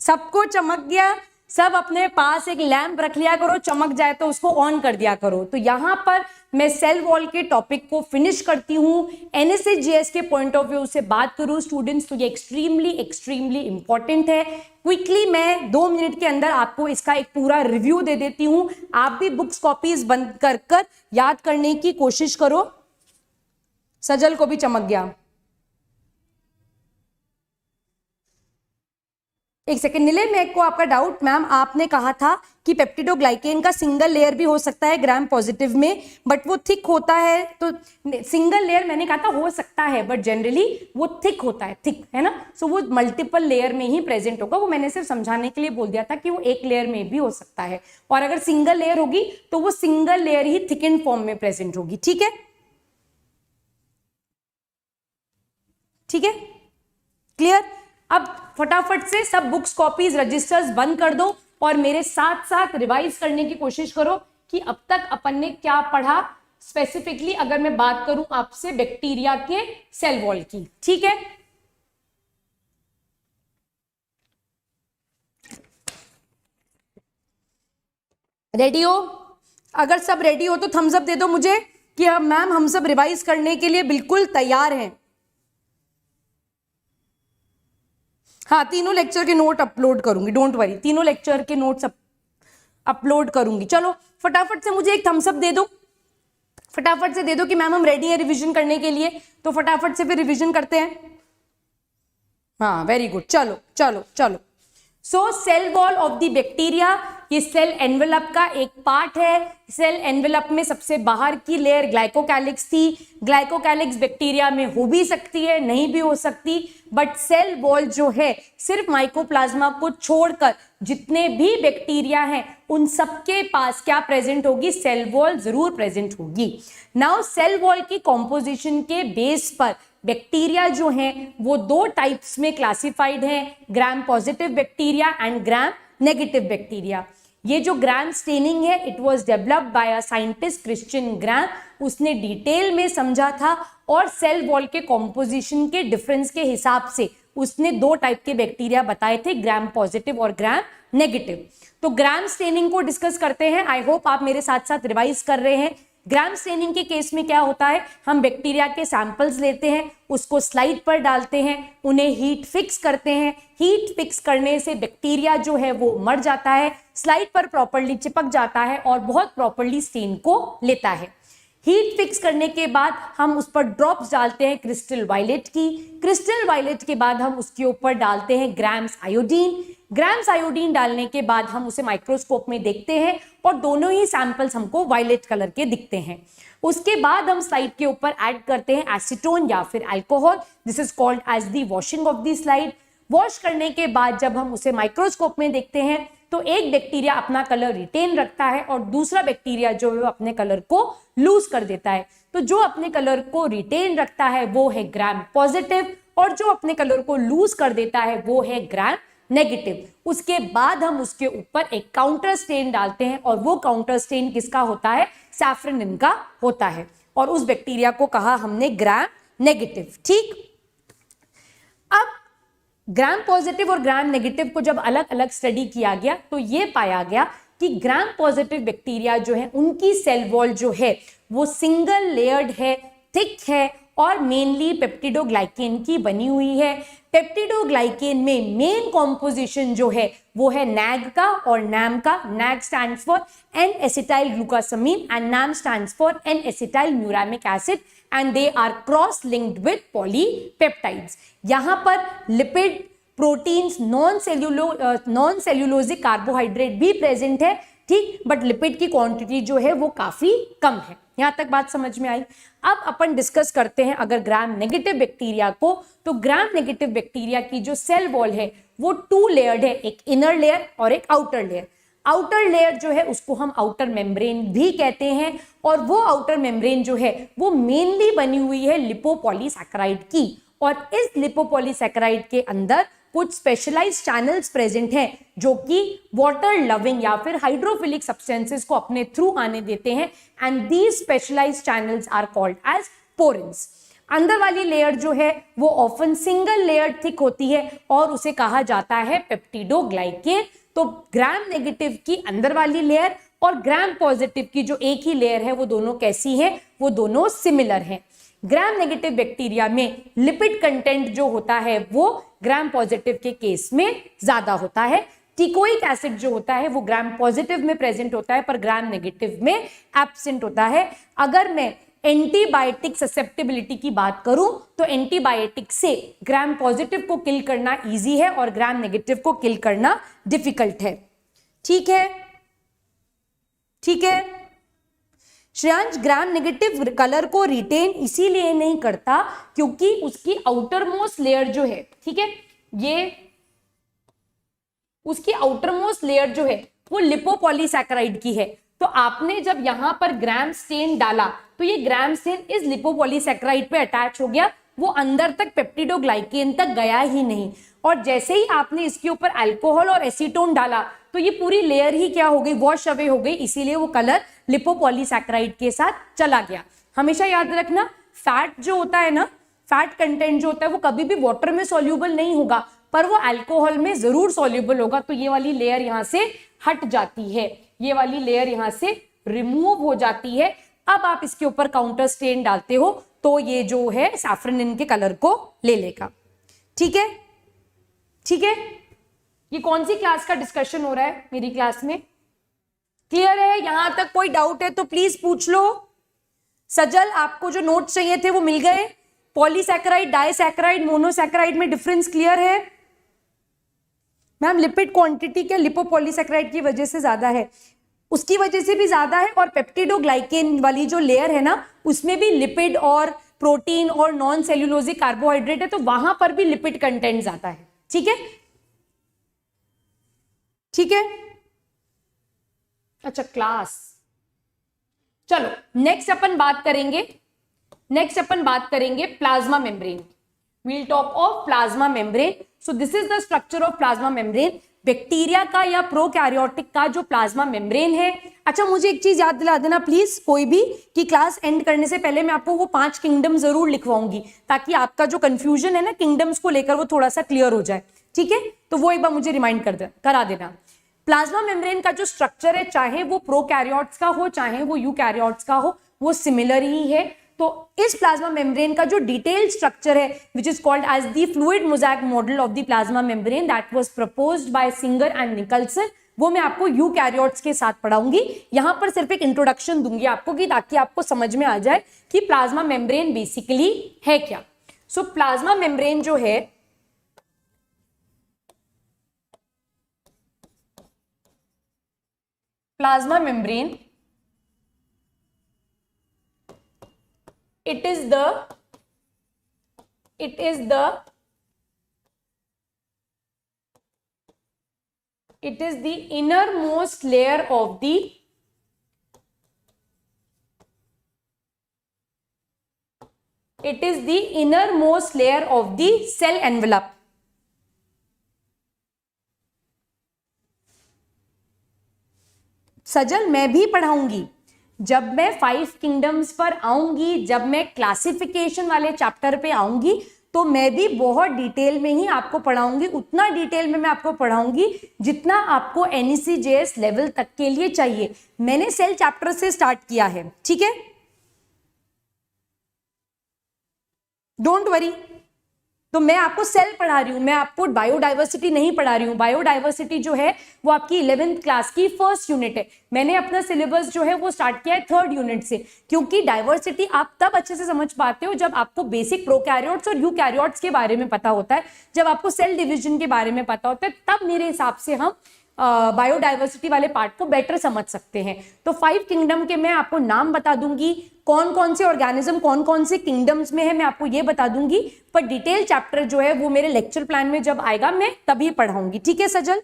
Speaker 1: सबको चमक गया। सब अपने पास एक lamp रख लिया करो, चमक जाए तो उसको ऑन कर दिया करो। तो यहां पर मैं सेल वॉल के टॉपिक को फिनिश करती हूं। एनएसएस के पॉइंट ऑफ व्यू से बात करूं स्टूडेंट्स, तो ये एक्सट्रीमली इंपॉर्टेंट है। क्विकली मैं 2 मिनट के अंदर आपको इसका एक पूरा रिव्यू दे देती हूं। आप भी बुक्स कॉपीज बंद कर याद करने की कोशिश करो। सजल को भी चमक गया। एक सेकेंड नीले, मेरे को आपका डाउट, मैम आपने कहा था कि पेप्टिडोग्लाइकेन का सिंगल लेयर भी हो सकता है ग्राम पॉजिटिव में, बट वो थिक होता है। तो सिंगल लेयर मैंने कहा था हो सकता है, बट जनरली वो थिक होता है, थिक है ना। सो वो मल्टीपल लेयर में ही प्रेजेंट होगा। वो मैंने सिर्फ समझाने के लिए बोल दिया था कि वो एक लेयर में भी हो सकता है, और अगर सिंगल लेयर होगी तो वो सिंगल लेयर ही थिकन फॉर्म में प्रेजेंट होगी। ठीक है, ठीक है, क्लियर? अब फटाफट से सब बुक्स कॉपीज रजिस्टर्स बंद कर दो और मेरे साथ साथ रिवाइज करने की कोशिश करो कि अब तक अपन ने क्या पढ़ा। स्पेसिफिकली अगर मैं बात करूं आपसे बैक्टीरिया के सेल वॉल की, ठीक है? रेडी हो? अगर सब रेडी हो तो थम्स अप दे दो मुझे कि मैम हम सब रिवाइज करने के लिए बिल्कुल तैयार हैं। हाँ, तीनों लेक्चर के नोट अपलोड करूंगी, डोंट वरी, तीनों लेक्चर के नोट्स अपलोड करूंगी। चलो फटाफट से मुझे एक थम्स अप दे दो, फटाफट से दे दो कि मैम हम रेडी है रिवीजन करने के लिए। तो फटाफट से फिर रिवीजन करते हैं। हाँ, वेरी गुड, चलो चलो चलो। So cell wall of the bacteria, ये सेल एनवेलप का एक पार्ट है। सेल एनवेलप में सबसे बाहर की लेयर ग्लाइकोकैलिक्स थी। ग्लाइकोकैलिक्स बैक्टीरिया में हो भी सकती है, नहीं भी हो सकती, बट सेल वॉल जो है सिर्फ माइकोप्लाज्मा को छोड़कर जितने भी बैक्टीरिया हैं उन सबके पास क्या प्रेजेंट होगी? सेल वॉल जरूर प्रेजेंट होगी। नाउ सेल वॉल की कॉम्पोजिशन के बेस पर बैक्टीरिया जो हैं वो 2 टाइप्स में क्लासिफाइड हैं, ग्राम positive bacteria and gram negative bacteria. ये जो ग्राम स्टेनिंग है, it was developed by a scientist Christian ग्राम। उसने डिटेल में समझा था और सेल वॉल के कॉम्पोजिशन के डिफरेंस के हिसाब से उसने 2 टाइप के बैक्टीरिया बताए थे, ग्राम पॉजिटिव और ग्राम नेगेटिव। तो ग्राम स्टेनिंग को डिस्कस करते हैं। आई होप आप मेरे साथ साथ रिवाइज कर रहे हैं। ग्राम स्टेनिंग के केस में क्या होता है, हम बैक्टीरिया के सैंपल्स लेते हैं, उसको स्लाइड पर डालते हैं, उन्हें हीट फिक्स करते हैं। हीट फिक्स करने से बैक्टीरिया जो है वो मर जाता है, स्लाइड पर प्रॉपर्ली चिपक जाता है और बहुत प्रॉपर्ली स्टेन को लेता है। हीट फिक्स करने के बाद हम उस पर ड्रॉप्स डालते हैं क्रिस्टल वायलेट की। क्रिस्टल वायलेट के बाद हम उसके ऊपर डालते हैं ग्राम्स आयोडीन। ग्राम्स आयोडीन डालने के बाद हम उसे माइक्रोस्कोप में देखते हैं और दोनों ही सैंपल्स हमको वायलेट कलर के दिखते हैं। उसके बाद हम स्लाइड के ऊपर ऐड करते हैं एसीटोन या फिर alcohol. This is called as the washing of the slide. Wash करने के बाद जब हम उसे माइक्रोस्कोप में देखते हैं तो एक बैक्टीरिया अपना कलर रिटेन रखता है और दूसरा बैक्टीरिया जो है अपने कलर को लूज कर देता है। तो जो अपने कलर को रिटेन रखता है वो है ग्राम पॉजिटिव और जो अपने कलर को लूज कर देता है वो है ग्राम नेगेटिव। उसके बाद हम उसके ऊपर एक काउंटर स्टेन डालते हैं और वो काउंटर स्टेन किसका होता है? सैफ्रनिन का होता है, और उस बैक्टीरिया को कहा हमने ग्राम नेगेटिव। ठीक, अब ग्राम पॉजिटिव और ग्राम नेगेटिव को जब अलग अलग स्टडी किया गया तो ये पाया गया कि ग्राम पॉजिटिव बैक्टीरिया जो है उनकी सेल वॉल जो है वो सिंगल लेयर्ड है, थिक है और मेनली पेप्टिडोग्लाइकेन की बनी हुई है। पेप्टिडोग्लाइकेन में मेन कॉम्पोजिशन जो है वो है नैग का और नैम का। NAG stands for N acetyl glucosamine and NAM stands for N acetyl muramic acid and they are cross linked with polypeptides. यहां पर lipid, proteins, non cellulosic carbohydrate भी प्रेजेंट है। ठीक, बट लिपिड की quantity जो है वो काफी कम है। यहां तक बात समझ में आई। अब अपन डिस्कस करते हैं अगर ग्राम नेगेटिव बैक्टीरिया को, तो ग्राम नेगेटिव बैक्टीरिया की जो सेल वॉल है वो 2 लेयर्ड है, एक इनर लेयर और एक आउटर लेयर। आउटर लेयर जो है उसको हम आउटर मेम्ब्रेन भी कहते हैं, और वो आउटर मेम्ब्रेन जो है वो मेनली बनी हुई है लिपोपॉलीसैकेराइड की, और इस लिपोपॉलीसैकेराइड के अंदर कुछ स्पेशलाइज्ड चैनल्स प्रेजेंट हैं जो कि वाटर लविंग या फिर हाइड्रोफिलिक सब्सटेंसेस को अपने थ्रू आने देते हैं, and these specialised channels are called as porins. अंदर वाली लेयर जो है वो ऑफन सिंगल लेयर थिक होती है और उसे कहा जाता है पेप्टिडोग्लाइकेन। तो ग्राम नेगेटिव की अंदर वाली लेयर और ग्राम पॉजिटिव की जो एक ही लेयर है वो दोनों कैसी है? वो दोनों सिमिलर हैं। ग्राम नेगेटिव बैक्टीरिया में लिपिड कंटेंट जो होता है वो ग्राम पॉजिटिव के केस में ज्यादा होता है। टिकोइक एसिड जो होता है वो ग्राम पॉजिटिव में प्रेजेंट होता है पर ग्राम नेगेटिव में एब्सेंट होता है। अगर मैं एंटीबायोटिक ससेप्टेबिलिटी की बात करूं तो एंटीबायोटिक से ग्राम पॉजिटिव को किल करना इजी है और ग्राम नेगेटिव को किल करना डिफिकल्ट है। ठीक है, ठीक है। श्रेयांश, ग्राम नेगेटिव कलर को रिटेन इसीलिए नहीं करता क्योंकि उसकी आउटर मोस्ट लेयर जो है, ठीक है, ये उसकी आउटर मोस्ट लेयर जो है वो लिपोपॉलीसैकेराइड की है। तो आपने जब यहां पर ग्राम स्टेन डाला तो ये ग्राम स्टेन इस लिपोपॉलीसैकेराइड पे अटैच हो गया, वो अंदर तक पेप्टिडोग्लाइकेन तक गया ही नहीं। और जैसे ही आपने इसके ऊपर अल्कोहल और एसीटोन डाला तो ये पूरी लेयर ही क्या हो गई? वॉश अवे हो गई, इसीलिए वो कलर लिपोपॉलीसैकेराइड के साथ चला गया। हमेशा याद रखना, फैट जो होता है ना, फैट कंटेंट जो होता है वो कभी भी वाटर में सॉल्यूबल नहीं होगा पर वो अल्कोहल में जरूर सॉल्यूबल होगा। तो ये वाली लेयर यहां से हट जाती है, ये वाली लेयर यहां से रिमूव हो जाती है। अब आप इसके ऊपर काउंटर स्टेन डालते हो तो ये जो है सैफ्रनिन के कलर को ले लेगा। ठीक है, ठीक है। ये कौन सी क्लास का डिस्कशन हो रहा है? मेरी क्लास में। क्लियर है? यहां तक कोई डाउट है तो प्लीज पूछ लो। सजल, आपको जो नोट्स चाहिए थे वो मिल गए? पॉलीसैकेराइड, डाइसैकेराइड, मोनोसैकेराइड में डिफरेंस क्लियर है? मैम, लिपिड क्वांटिटी क्या लिपोपॉलीसैकेराइड की वजह से ज्यादा है? उसकी वजह से भी ज्यादा है, और पेप्टिडोग्लाइकेन वाली जो लेयर है ना उसमें भी लिपिड और प्रोटीन और नॉन सेल्यूलोजिक कार्बोहाइड्रेट है, तो वहां पर भी लिपिड कंटेंट ज्यादा है। ठीक है, ठीक है। अच्छा, क्लास। चलो नेक्स्ट अपन बात करेंगे plasma membrane. We'll talk of plasma membrane. So this is the structure of plasma membrane. Bacteria का या प्रोकैरियोटिक का जो प्लाज्मा मेम्ब्रेन है। अच्छा, मुझे एक चीज याद दिला देना प्लीज, कोई भी, कि क्लास एंड करने से पहले मैं आपको वो 5 किंगडम जरूर लिखवाऊंगी ताकि आपका जो कंफ्यूजन है ना किंगडम्स को लेकर वो थोड़ा सा क्लियर हो जाए। ठीक है, तो वो एक बार मुझे रिमाइंड करा देना। प्लाज्मा मेम्ब्रेन का जो स्ट्रक्चर है, चाहे वो प्रोकैरियोट्स का हो चाहे वो यूकैरियोट्स का हो, वो सिमिलर ही है। तो इस प्लाज्मा मेम्ब्रेन का जो डिटेल्ड स्ट्रक्चर है which is called as the fluid mosaic model of the plasma membrane that was proposed by Singer and Nicolson, वो मैं आपको यूकैरियोट्स के साथ पढ़ाऊंगी। यहां पर सिर्फ एक इंट्रोडक्शन दूंगी आपको कि ताकि आपको समझ में आ जाए कि प्लाज्मा मेम्ब्रेन बेसिकली है क्या। सो प्लाज्मा मेम्ब्रेन जो है plasma membrane, it is the innermost layer of the It is the innermost layer of the cell envelope. सजल मैं भी पढ़ाऊंगी, जब मैं 5 किंगडम्स पर आऊंगी, जब मैं क्लासिफिकेशन वाले चैप्टर पे आऊंगी, तो मैं भी बहुत डिटेल में ही आपको पढ़ाऊंगी। उतना डिटेल में मैं आपको पढ़ाऊंगी जितना आपको NECJS लेवल तक के लिए चाहिए। मैंने सेल चैप्टर से स्टार्ट किया है, ठीक है, डोंट वरी। तो मैं आपको सेल पढ़ा रही हूं, मैं आपको बायोडाइवर्सिटी नहीं पढ़ा रही हूं। बायोडाइवर्सिटी जो है वो आपकी 11th क्लास की फर्स्ट यूनिट है। मैंने अपना सिलेबस जो है वो स्टार्ट किया है 3rd यूनिट से, क्योंकि डाइवर्सिटी आप तब अच्छे से समझ पाते हो जब आपको बेसिक प्रोकैरियोट्स और यूकैरियोट्स के बारे में पता होता है, जब आपको सेल डिविजन के बारे में पता होता है, तब मेरे हिसाब से हम बायोडाइवर्सिटी वाले पार्ट को बेटर समझ सकते हैं। तो 5 किंगडम के मैं आपको नाम बता दूंगी, कौन कौन से ऑर्गेनिज्म कौन कौन से किंगडम्स में है मैं आपको ये बता दूंगी, पर डिटेल चैप्टर जो है वो मेरे लेक्चर प्लान में जब आएगा मैं तभी पढ़ाऊंगी, ठीक है सजल?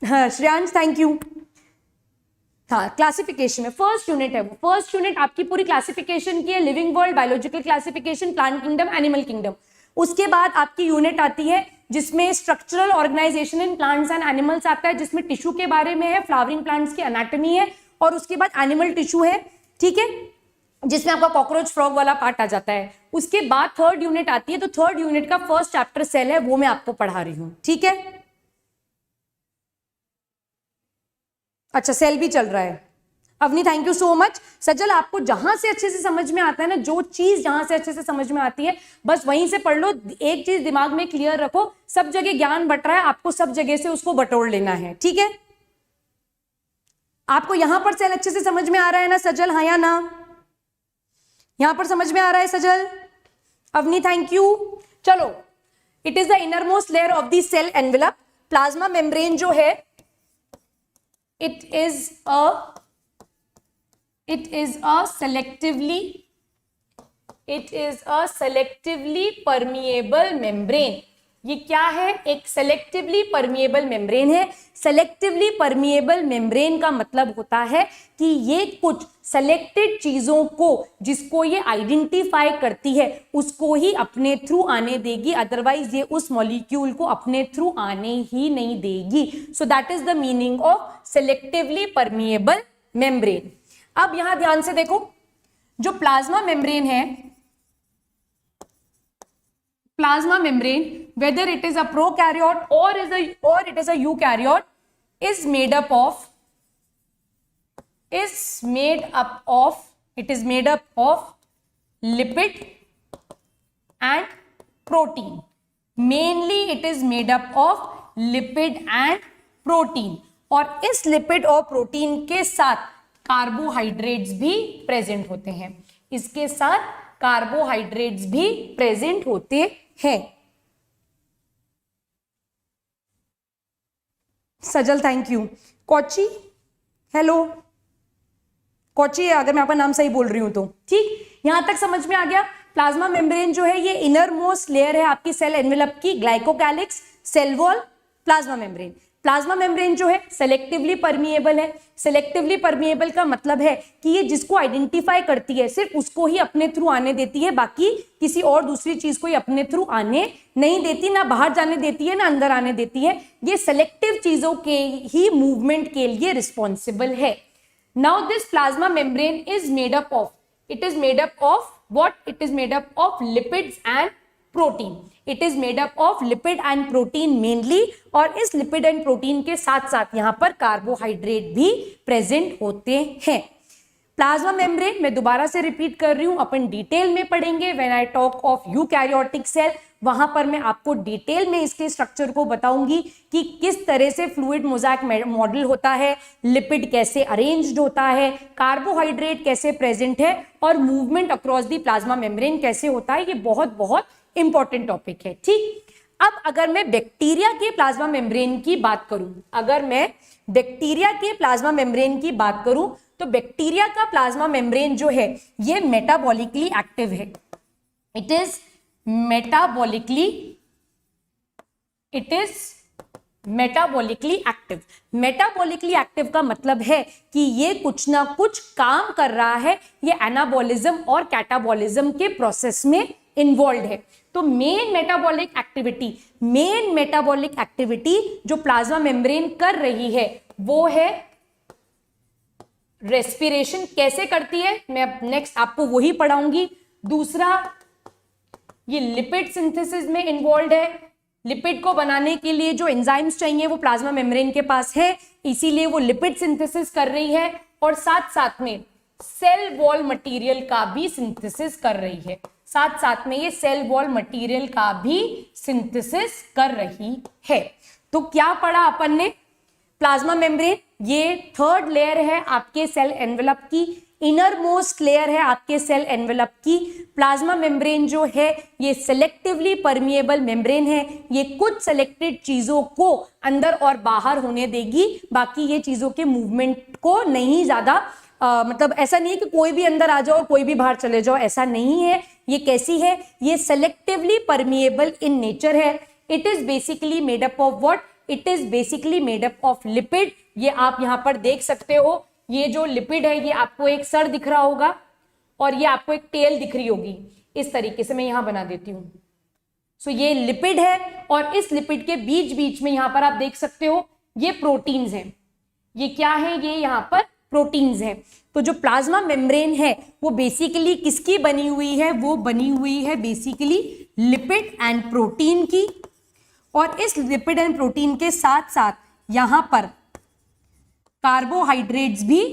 Speaker 1: हाँ श्रेयांश, थैंक यू। हाँ, क्लासिफिकेशन में फर्स्ट यूनिट है वो। फर्स्ट यूनिट आपकी पूरी क्लासिफिकेशन की है, living world, biological classification, plant kingdom, animal kingdom. उसके बाद आपकी यूनिट आती है जिसमें structural organisation in plants and animals आता है, जिसमें टिश्यू के बारे में है, फ्लावरिंग प्लांट्स की एनाटॉमी है, और उसके बाद एनिमल टिश्यू है, ठीक है, जिसमें आपका कॉकरोच फ्रॉग वाला पार्ट आ जाता है। उसके बाद 3rd यूनिट आती है, तो 3rd यूनिट का फर्स्ट चैप्टर सेल है, वो मैं आपको पढ़ा रही हूं, ठीक है। अच्छा, सेल भी चल रहा है। Avni, thank you so much. Sajal, आपको जहां से अच्छे से समझ में आता है ना, जो चीज जहां से अच्छे से समझ में आती है बस वहीं से पढ़ लो। एक चीज दिमाग में क्लियर रखो, सब जगह ज्ञान बट रहा है, आपको सब जगह से उसको बटोर लेना है, ठीक है। आपको यहां पर सेल अच्छे से समझ में आ रहा है ना सजल, हाँ या ना? यहां पर समझ में आ रहा है सजल? Avni, thank you. चलो, it is the innermost layer of the cell envelope. Plasma membrane जो है, it is a selectively permeable membrane। ये क्या है? एक सेलेक्टिवली परमिएबल मेम्ब्रेन है। सेलेक्टिवली परमिएबल मेम्ब्रेन का मतलब होता है कि ये कुछ सेलेक्टेड चीजों को, जिसको ये आइडेंटिफाई करती है, उसको ही अपने थ्रू आने देगी, अदरवाइज ये उस मॉलिक्यूल को अपने थ्रू आने ही नहीं देगी। सो that is the meaning of selectively permeable membrane. अब यहां ध्यान से देखो, जो प्लाज्मा मेम्ब्रेन है, plasma membrane, whether it is a prokaryote or it is a eukaryote, is made up of lipid and protein. Mainly it is made up of lipid and protein, और इस lipid और protein के साथ carbohydrates भी present होते हैं। इसके साथ कार्बोहाइड्रेट्स भी प्रेजेंट होते हैं। Sajal, thank you. Kochi, hello Kochi, अगर मैं आपका नाम सही बोल रही हूं तो ठीक। यहां तक समझ में आ गया। प्लाज्मा मेम्ब्रेन जो है ये इनर मोस्ट लेयर है आपकी सेल एनवेलप की, glycocalyx, cell wall, plasma membrane. Plasma membrane जो है सेलेक्टिवली परमिएबल है। सेलेक्टिवली परमिएबल का मतलब है कि ये जिसको आइडेंटिफाई करती है सिर्फ उसको ही अपने थ्रू आने देती है, बाकी किसी और दूसरी चीज को ही अपने थ्रू आने नहीं देती, ना बाहर जाने देती है ना अंदर आने देती है। ये सेलेक्टिव चीजों के ही मूवमेंट के लिए रिस्पॉन्सिबल है। Now this plasma membrane is made up of, it is made up of what? It is made up of lipids and protein. It is made up of lipid and protein mainly, और इस lipid and protein के साथ साथ यहाँ पर carbohydrate भी present होते हैं। प्लाज्मा मेम्ब्रेन मैं दोबारा से रिपीट कर रही हूं, अपन डिटेल में पढ़ेंगे when I talk of eukaryotic cell. वहां पर मैं आपको डिटेल में इसके स्ट्रक्चर को बताऊंगी कि किस तरह से फ्लूइड मोज़ेक मॉडल होता है, लिपिड कैसे अरेंज्ड होता है, कार्बोहाइड्रेट कैसे प्रेजेंट है, और movement across the plasma membrane कैसे होता है। ये बहुत बहुत इंपॉर्टेंट टॉपिक है, ठीक। अब अगर मैं बैक्टीरिया के प्लाज्मा मेम्ब्रेन की बात करूं, अगर मैं बैक्टीरिया के प्लाज्मा मेम्ब्रेन की बात करूं, तो बैक्टीरिया का प्लाज्मा मेम्ब्रेन जो है ये मेटाबॉलिकली एक्टिव है। It is metabolically active. Metabolically active का मतलब है कि ये कुछ ना कुछ काम कर रहा है, ये एनाबॉलिज्म और कैटाबॉलिज्म के प्रोसेस में इन्वॉल्व है। तो मेन मेटाबॉलिक एक्टिविटी जो प्लाज्मा मेम्ब्रेन कर रही है वो है रेस्पिरेशन। कैसे करती है मैं अब नेक्स्ट आपको वही पढ़ाऊंगी। दूसरा, ये लिपिड सिंथेसिस में इन्वॉल्व है। लिपिड को बनाने के लिए जो एंजाइम्स चाहिए वो प्लाज्मा मेम्ब्रेन के पास है, इसीलिए वो लिपिड सिंथेसिस कर रही है। और साथ साथ में सेल वॉल मटेरियल का भी सिंथेसिस कर रही है। साथ साथ में ये सेल वॉल मटेरियल का भी सिंथेसिस कर रही है। तो क्या पढ़ा अपन ने? प्लाज्मा मेम्ब्रेन ये थर्ड लेयर है आपके सेल एनवेलप की, इनर मोस्ट लेयर है आपके सेल एनवेलप की। प्लाज्मा मेम्ब्रेन जो है ये सेलेक्टिवली परमिएबल मेम्ब्रेन है, ये कुछ सेलेक्टेड चीजों को अंदर और बाहर होने देगी, बाकी ये चीजों के मूवमेंट को नहीं ज्यादा मतलब ऐसा नहीं है कि कोई भी अंदर आ जाओ और कोई भी बाहर चले जाओ, ऐसा नहीं है। ये कैसी है? ये सेलेक्टिवली परमिएबल इन नेचर है। It is basically made up of what? It is basically made up of lipid. ये आप यहां पर देख सकते हो, ये जो लिपिड है ये आपको एक सर दिख रहा होगा और ये आपको एक टेल दिख रही होगी। इस तरीके से मैं यहां बना देती हूं। सो ये लिपिड है और इस लिपिड के बीच बीच में यहां पर आप देख सकते हो ये प्रोटीन्स हैं। ये क्या है? ये यहां पर प्रोटीन्स हैं। तो जो प्लाज्मा मेम्ब्रेन है वो बेसिकली किसकी बनी हुई है? वो बनी हुई है बेसिकली लिपिड एंड प्रोटीन की। और इस लिपिड एंड प्रोटीन के साथ साथ यहां पर कार्बोहाइड्रेट्स भी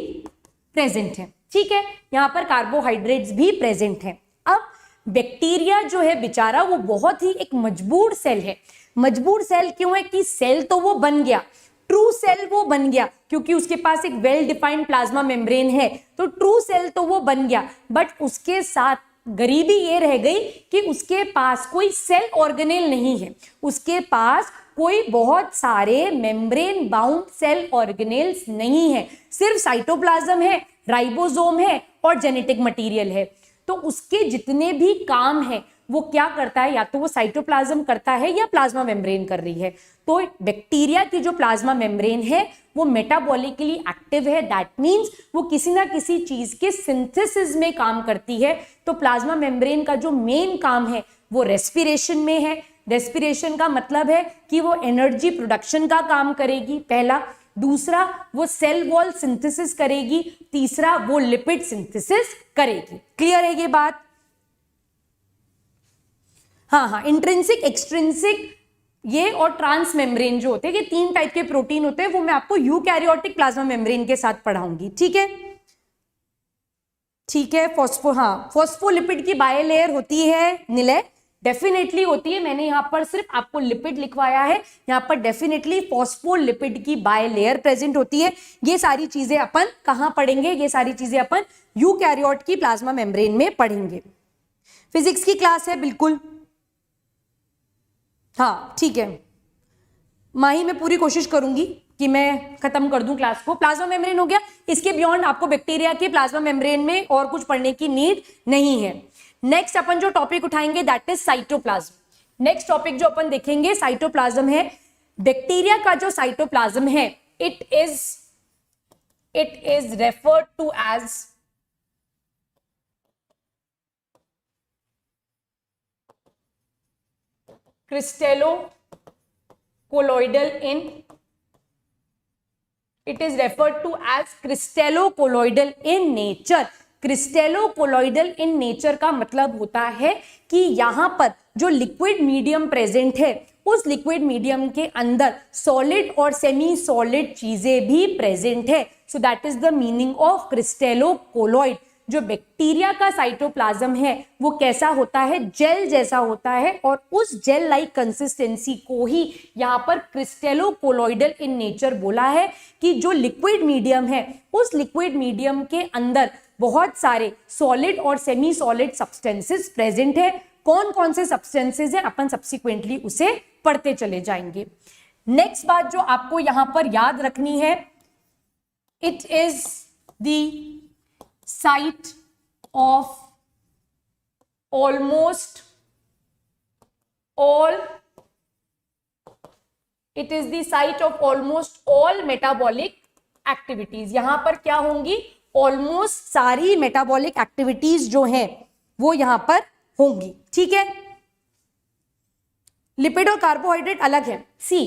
Speaker 1: प्रेजेंट है। ठीक है, यहां पर कार्बोहाइड्रेट्स भी प्रेजेंट है। अब बैक्टीरिया जो है बेचारा वो बहुत ही एक मजबूर सेल है। मजबूर सेल क्यों है? कि सेल तो वो बन गया, ट्रू सेल वो बन गया क्योंकि उसके पास एक वेल डिफाइंड प्लाज्मा मेम्ब्रेन है, तो ट्रू सेल तो वो बन गया। बट उसके साथ गरीबी ये रह गई कि उसके पास कोई सेल ऑर्गेनेल नहीं है, उसके पास कोई बहुत सारे मेम्ब्रेन बाउंड सेल ऑर्गेनेल्स नहीं है, सिर्फ साइटोप्लाज्म है, राइबोसोम है और जेनेटिक मटेरियल है। तो उसके जितने भी काम है वो क्या करता है? या तो वो साइटोप्लाज्म करता है या प्लाज्मा मेम्ब्रेन कर रही है। तो बैक्टीरिया की जो प्लाज्मा मेम्ब्रेन है वो मेटाबॉलिकली एक्टिव है, दैट मींस वो किसी ना किसी चीज के सिंथेसिस में काम करती है। तो प्लाज्मा मेम्ब्रेन का जो मेन काम है वो रेस्पिरेशन में है। रेस्पिरेशन का मतलब है कि वो एनर्जी प्रोडक्शन का काम करेगी, पहला। दूसरा, वो सेल वॉल सिंथेसिस करेगी। तीसरा, वो लिपिड सिंथेसिस करेगी। क्लियर है ये बात? हाँ, इंट्रिंसिक, एक्सट्रिंसिक ये और ट्रांस मेम्ब्रेन जो होते हैं, ये 3 टाइप के प्रोटीन होते हैं, वो मैं आपको यूकैरियोटिक प्लाज्मा मेम्ब्रेन के साथ पढ़ाऊंगी। ठीक है, ठीक है। फॉस्फोलिपिड की बायलेयर होती है निलय? डेफिनेटली होती है। मैंने यहां पर सिर्फ आपको लिपिड लिखवाया है, यहां पर डेफिनेटली फॉस्फोलिपिड की बायलेयर प्रेजेंट होती है। ये सारी चीजें अपन कहां पढ़ेंगे? ये सारी चीजें अपन यूकैरियोट की प्लाज्मा मेम्ब्रेन में पढ़ेंगे। फिजिक्स की क्लास है बिल्कुल। हाँ ठीक है माही, मैं पूरी कोशिश करूंगी कि मैं खत्म कर दूं क्लास को। प्लाज्मा मेम्ब्रेन हो गया, इसके बियॉन्ड आपको बैक्टीरिया के प्लाज्मा मेम्ब्रेन में और कुछ पढ़ने की नीड नहीं है। नेक्स्ट अपन जो टॉपिक उठाएंगे that is cytoplasm. Next topic जो अपन देखेंगे साइटोप्लाज्म है। बैक्टीरिया का जो साइटोप्लाज्म है it is referred to as crystallocolloidal in it is referred to as crystallocolloidal in nature। crystallocolloidal in nature का मतलब होता है कि यहां पर जो लिक्विड मीडियम प्रेजेंट है उस लिक्विड मीडियम के अंदर सॉलिड और सेमी सॉलिड चीजें भी प्रेजेंट है। So that is the meaning of crystallocolloid. जो बैक्टीरिया का साइटोप्लाज्म है वो कैसा होता है? जेल जैसा होता है और उस जेल लाइक कंसिस्टेंसी को ही यहाँ पर क्रिस्टेलोकोलॉइडल इन नेचर बोला है कि जो लिक्विड मीडियम है उस लिक्विड मीडियम के अंदर बहुत सारे सॉलिड और सेमी सॉलिड सब्सटेंसेस प्रेजेंट है। कौन कौन से सब्सटेंसेस है अपन सब्सिक्वेंटली उसे पढ़ते चले जाएंगे। नेक्स्ट बात जो आपको यहां पर याद रखनी है, it is the site of almost all it is the site of almost all metabolic activities. यहां पर क्या होंगी, ऑलमोस्ट सारी मेटाबॉलिक एक्टिविटीज जो हैं वो यहां पर होंगी, ठीक है। लिपिड और कार्बोहाइड्रेट अलग है। सी,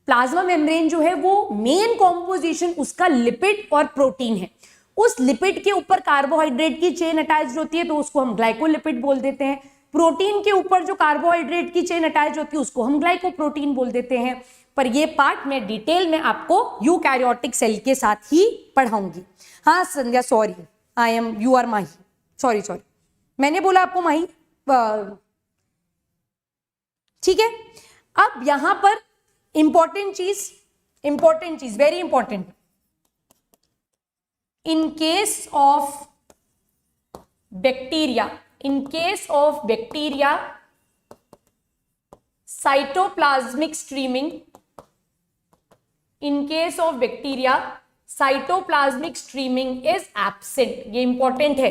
Speaker 1: प्लाज्मा मेम्ब्रेन जो है वो मेन कॉम्पोजिशन उसका लिपिड और प्रोटीन है। उस लिपिड के ऊपर कार्बोहाइड्रेट की चेन अटैच होती है तो उसको हम ग्लाइकोलिपिड बोल देते हैं। प्रोटीन के ऊपर जो कार्बोहाइड्रेट की चेन अटैच होती है उसको हम ग्लाइकोप्रोटीन बोल देते हैं। पर ये पार्ट मैं डिटेल में आपको यूकैरियोटिक सेल के साथ ही पढ़ाऊंगी। हाँ Sandhya, sorry, I am, you are Mahi, sorry, मैंने बोला आपको माही, ठीक है। अब यहां पर इंपॉर्टेंट चीज, very important, in case of bacteria, cytoplasmic streaming, in case of bacteria cytoplasmic streaming is absent. ये इंपॉर्टेंट है।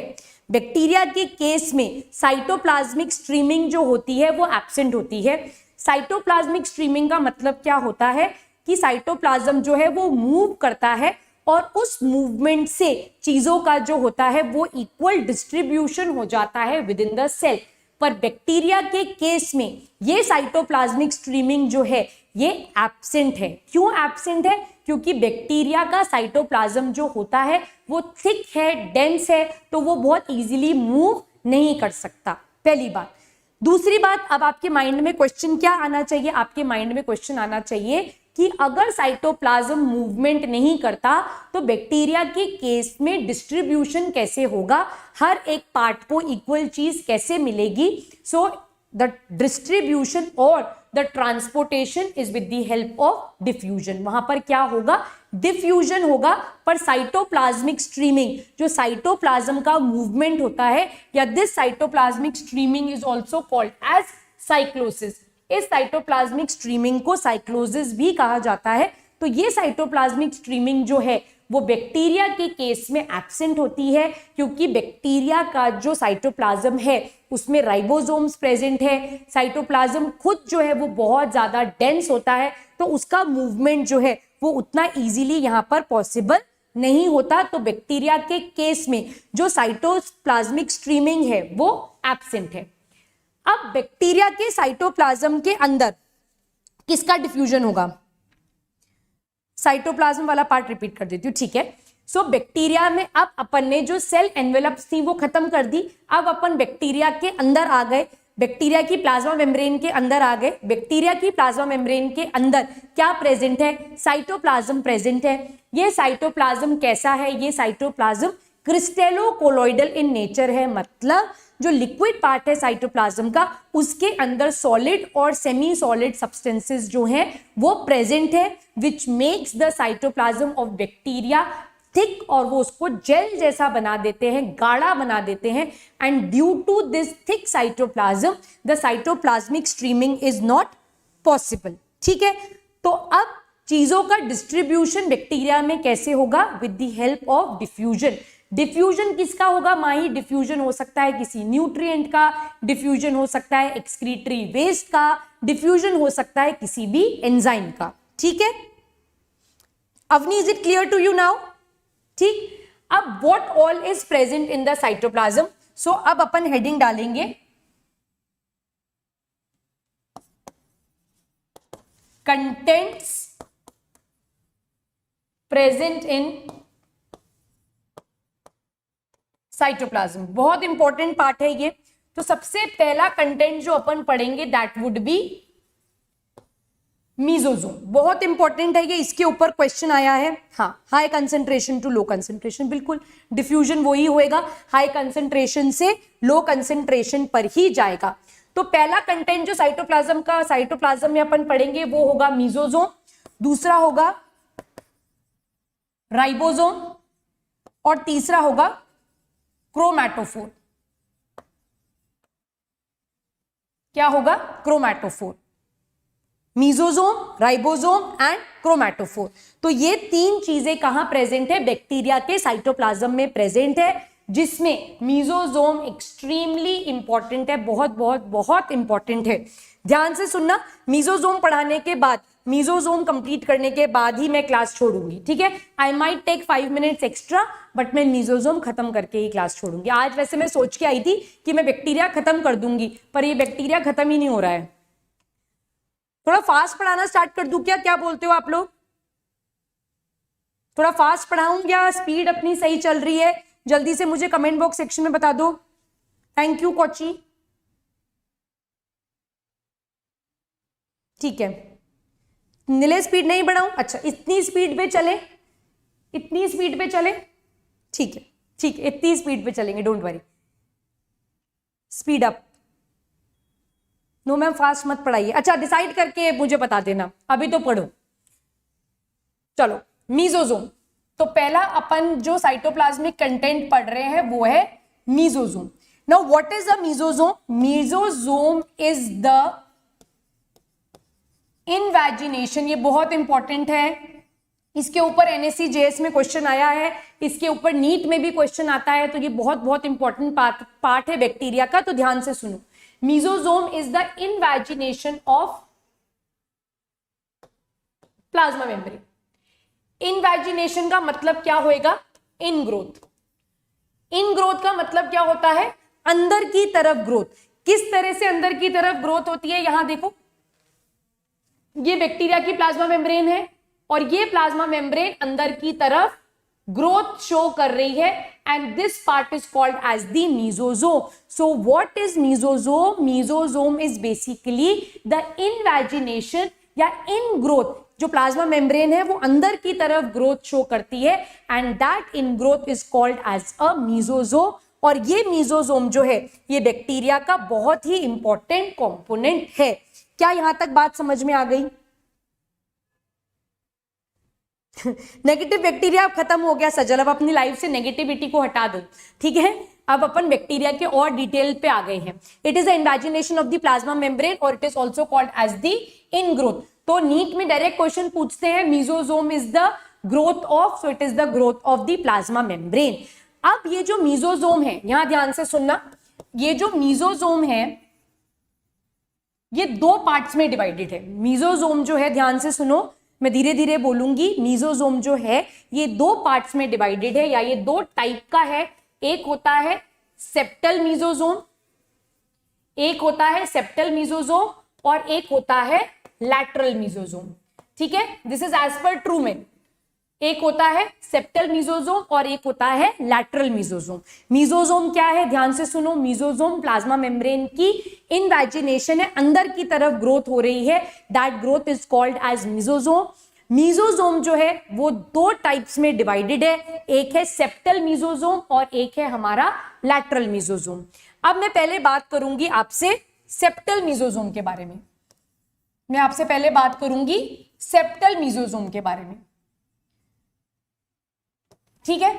Speaker 1: बैक्टीरिया के केस में साइटोप्लाज्मिक स्ट्रीमिंग जो होती है वो एब्सेंट होती है। साइटोप्लाज्मिक स्ट्रीमिंग का मतलब क्या होता है कि साइटोप्लाज्म जो है वो मूव करता है और उस मूवमेंट से चीजों का जो होता है वो इक्वल डिस्ट्रीब्यूशन हो जाता है विद इन द सेल। पर बैक्टीरिया के केस में ये साइटोप्लाज्मिक स्ट्रीमिंग जो है ये एब्सेंट है। क्यों एब्सेंट है? क्योंकि बैक्टीरिया का साइटोप्लाज्म जो होता है वो थिक है, डेंस है, तो वो बहुत इजीली मूव नहीं कर सकता। पहली बात। दूसरी बात, अब आपके माइंड में क्वेश्चन क्या आना चाहिए? आपके माइंड में क्वेश्चन आना चाहिए कि अगर साइटोप्लाज्म मूवमेंट नहीं करता तो बैक्टीरिया के केस में डिस्ट्रीब्यूशन कैसे होगा, हर एक पार्ट को इक्वल चीज कैसे मिलेगी? सो द डिस्ट्रीब्यूशन और the transportation is with the help of diffusion. वहां पर क्या होगा? डिफ्यूजन होगा। पर साइटोप्लाज्मिक स्ट्रीमिंग, जो साइटोप्लाज्म का मूवमेंट होता है, या this cytoplasmic streaming is also called as cyclosis. इस साइटोप्लाज्मिक स्ट्रीमिंग को साइक्लोसिस भी कहा जाता है। तो ये साइटोप्लाज्मिक स्ट्रीमिंग जो है वो बैक्टीरिया के केस में एब्सेंट होती है, क्योंकि बैक्टीरिया का जो साइटोप्लाज्म है उसमें राइबोसोम्स प्रेजेंट है। साइटोप्लाज्म खुद जो है वो बहुत ज्यादा डेंस होता है, तो उसका मूवमेंट जो है वो उतना इजीली यहाँ पर पॉसिबल नहीं होता। तो बैक्टीरिया के केस में जो साइटोप्लाज्मिक स्ट्रीमिंग है वो एब्सेंट है। अब बैक्टीरिया के साइटोप्लाज्म के अंदर किसका डिफ्यूजन होगा? साइटोप्लाज्म वाला पार्ट रिपीट कर देती हूँ, ठीक है। सो बैक्टीरिया में अब अपन ने जो सेल एनवेलप्स थी वो खत्म कर दी। अब अपन बैक्टीरिया के अंदर आ गए, बैक्टीरिया की प्लाज्मा मेम्ब्रेन के अंदर आ गए। बैक्टीरिया की प्लाज्मा मेम्ब्रेन के अंदर क्या प्रेजेंट है? साइटोप्लाज्म प्रेजेंट है। ये साइटोप्लाज्म कैसा है? ये साइटोप्लाज्म क्रिस्टेलोकोलॉइडल इन नेचर है। मतलब जो लिक्विड पार्ट है साइटोप्लाज्म का, उसके अंदर सॉलिड और सेमी सॉलिड सब्सटेंसेस जो हैं वो प्रेजेंट है, which makes the cytoplasm of bacteria thick, और वो उसको जेल जैसा बना देते हैं, गाढ़ा बना देते हैं। And due to this thick cytoplasm the cytoplasmic streaming is not possible, ठीक है। तो अब चीजों का डिस्ट्रीब्यूशन बैक्टीरिया में कैसे होगा? With the help of diffusion. Diffusion किसका होगा माही? डिफ्यूजन हो सकता है किसी न्यूट्रिएंट का, डिफ्यूजन हो सकता है एक्सक्रीटरी वेस्ट का, डिफ्यूजन हो सकता है किसी भी एंजाइम का, ठीक है। Avni, is it clear to you now? ठीक। अब what all is present in the cytoplasm? So अब अपन हेडिंग डालेंगे कंटेंट्स प्रेजेंट इन साइटोप्लाज्म। बहुत इंपॉर्टेंट पार्ट है ये। तो सबसे पहला कंटेंट जो अपन पढ़ेंगे दैट वुड बी मीजोजोम। बहुत इंपॉर्टेंट है ये, इसके ऊपर क्वेश्चन आया है। हाँ, high concentration to low concentration, बिल्कुल डिफ्यूजन वही होएगा, हाई कंसेंट्रेशन से लो कंसेंट्रेशन पर ही जाएगा। तो पहला कंटेंट जो साइटोप्लाज्म में अपन पढ़ेंगे वो होगा मीजोजोम, दूसरा होगा राइबोसोम, और तीसरा होगा क्रोमैटोफोर। क्या होगा? Chromatophore. Mesosome, ribosome and chromatophore. तो ये तीन चीजें कहां प्रेजेंट है? बैक्टीरिया के साइटोप्लाज्म में प्रेजेंट है, जिसमें मीजोजोम एक्सट्रीमली इंपॉर्टेंट है, बहुत बहुत बहुत इंपॉर्टेंट है। ध्यान से सुनना। मीजोजोम पढ़ाने के बाद मीजोजोम कंप्लीट करने के बाद ही मैं क्लास छोड़ूंगी, ठीक है। I might take 5 minutes extra, but मैं मीजोजोम खत्म करके ही क्लास छोड़ूंगी। आज वैसे मैं सोच के आई थी कि मैं बैक्टीरिया खत्म कर दूंगी, पर ये बैक्टीरिया खत्म ही नहीं हो रहा है। थोड़ा फास्ट पढ़ाना स्टार्ट कर दूं क्या? क्या बोलते हो आप लोग? थोड़ा फास्ट पढ़ाऊं या स्पीड अपनी सही चल रही है? जल्दी से मुझे कमेंट बॉक्स सेक्शन में बता दो। Thank you Kochi. ठीक है, नीले स्पीड नहीं बढ़ाऊं? अच्छा, इतनी स्पीड पे चले, इतनी स्पीड पे चले, ठीक है ठीक है, इतनी स्पीड पे चलेंगे, don't worry. Speed up. No ma'am fast मत पढ़ाइए। अच्छा, डिसाइड करके मुझे बता देना, अभी तो पढ़ो। चलो, मीजोजोम। तो पहला अपन जो साइटोप्लाज्मिक कंटेंट पढ़ रहे हैं वो है mesosome. Now what is a mesosome? Mesosome is the invagination, ये बहुत इंपॉर्टेंट है, इसके ऊपर एनएससी जेएस में क्वेश्चन आया है, इसके ऊपर नीट में भी क्वेश्चन आता है, तो ये बहुत बहुत इंपॉर्टेंट पार्ट है बैक्टीरिया का, तो ध्यान से सुनो। Mesosome is the invagination of plasma membrane. Invagination का मतलब क्या होएगा? इनग्रोथ। इनग्रोथ का मतलब क्या होता है? अंदर की तरफ ग्रोथ। किस तरह से अंदर की तरफ ग्रोथ होती है? यहां देखो, ये बैक्टीरिया की प्लाज्मा मेम्ब्रेन है और ये प्लाज्मा मेम्ब्रेन अंदर की तरफ ग्रोथ शो कर रही है, and this part is called as the mesosome. So what is mesosome? Mesosome is basically the invagination या इन ग्रोथ। जो प्लाज्मा मेम्ब्रेन है वो अंदर की तरफ ग्रोथ शो करती है, and that in growth is called as a mesosome. और ये मीजोजोम जो है ये बैक्टीरिया का बहुत ही इंपॉर्टेंट कंपोनेंट है। क्या यहां तक बात समझ में आ गई? नेगेटिव बैक्टीरिया अब खत्म हो गया सजल, अब अपनी लाइफ से नेगेटिविटी को हटा दो, ठीक है। अब अपन बैक्टीरिया के और डिटेल पे आ गए हैं। It is the invagination of the plasma membrane और it is also called as the in growth. तो नीट में डायरेक्ट क्वेश्चन पूछते हैं, mesosome is the growth of, so it is the growth of the plasma membrane. अब ये जो mesosome है, यहां ध्यान से सुनना, ये जो मीजोजोम है ये दो पार्ट्स में डिवाइडेड है। मीजोजोम जो है, ध्यान से सुनो, मैं धीरे धीरे बोलूंगी, मीजोजोम जो है ये दो पार्ट्स में डिवाइडेड है, या ये दो टाइप का है। एक होता है सेप्टल मीजोजोम, एक होता है सेप्टल मीजोजोम और एक होता है लैटरल मीजोजोम, ठीक है। This is as per Truman. एक होता है सेप्टल मीजोजोम और एक होता है लैटरल मीजोजोम। मीजोजोम क्या है? ध्यान से सुनो, मीजोजोम प्लाज्मा मेम्ब्रेन की इनवैजिनेशन है, अंदर की तरफ ग्रोथ हो रही है, that growth is called as mesosome. Mesosome जो है वो दो टाइप्स में डिवाइडेड है, एक है सेप्टल मीजोजोम और एक है हमारा लैटरल मीजोजोम। अब मैं पहले बात करूंगी आपसे सेप्टल मीजोजोम के बारे में। मैं आपसे पहले बात करूंगी सेप्टल मीजोजोम के बारे में, ठीक है।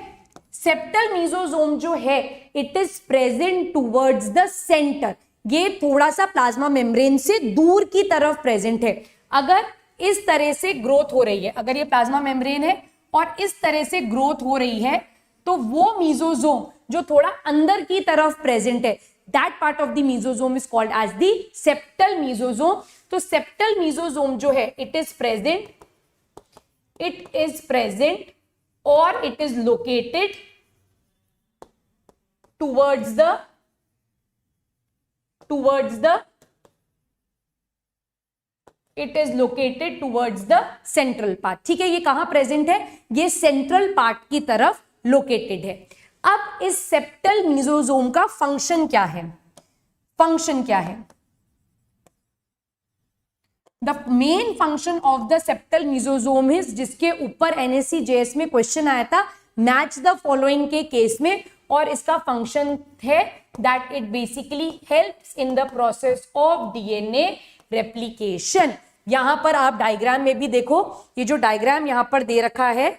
Speaker 1: सेप्टल मीजोजोम जो है it is present towards the centre. ये थोड़ा सा प्लाज्मा मेम्ब्रेन से दूर की तरफ प्रेजेंट है। अगर इस तरह से ग्रोथ हो रही है, अगर ये प्लाज्मा मेम्ब्रेन है और इस तरह से ग्रोथ हो रही है, तो वो मीजोजोम जो थोड़ा अंदर की तरफ प्रेजेंट है, that part of the mesosome is called as the septal mesosome. तो सेप्टल मीजोजोम जो है it is present or it is located towards the central part, ठीक है। ये कहां प्रेजेंट है? ये सेंट्रल पार्ट की तरफ लोकेटेड है। अब इस सेप्टल मीजोजोम का फंक्शन क्या है? फंक्शन क्या है? The main function of the septal mesosome is, जिसके ऊपर एनएससी जेएस में क्वेश्चन आया था मैच द फॉलोइंग के केस में, और इसका फंक्शन है that it basically helps in the process of DNA replication. यहां पर आप डायग्राम में भी देखो, ये जो डायग्राम यहां पर दे रखा है,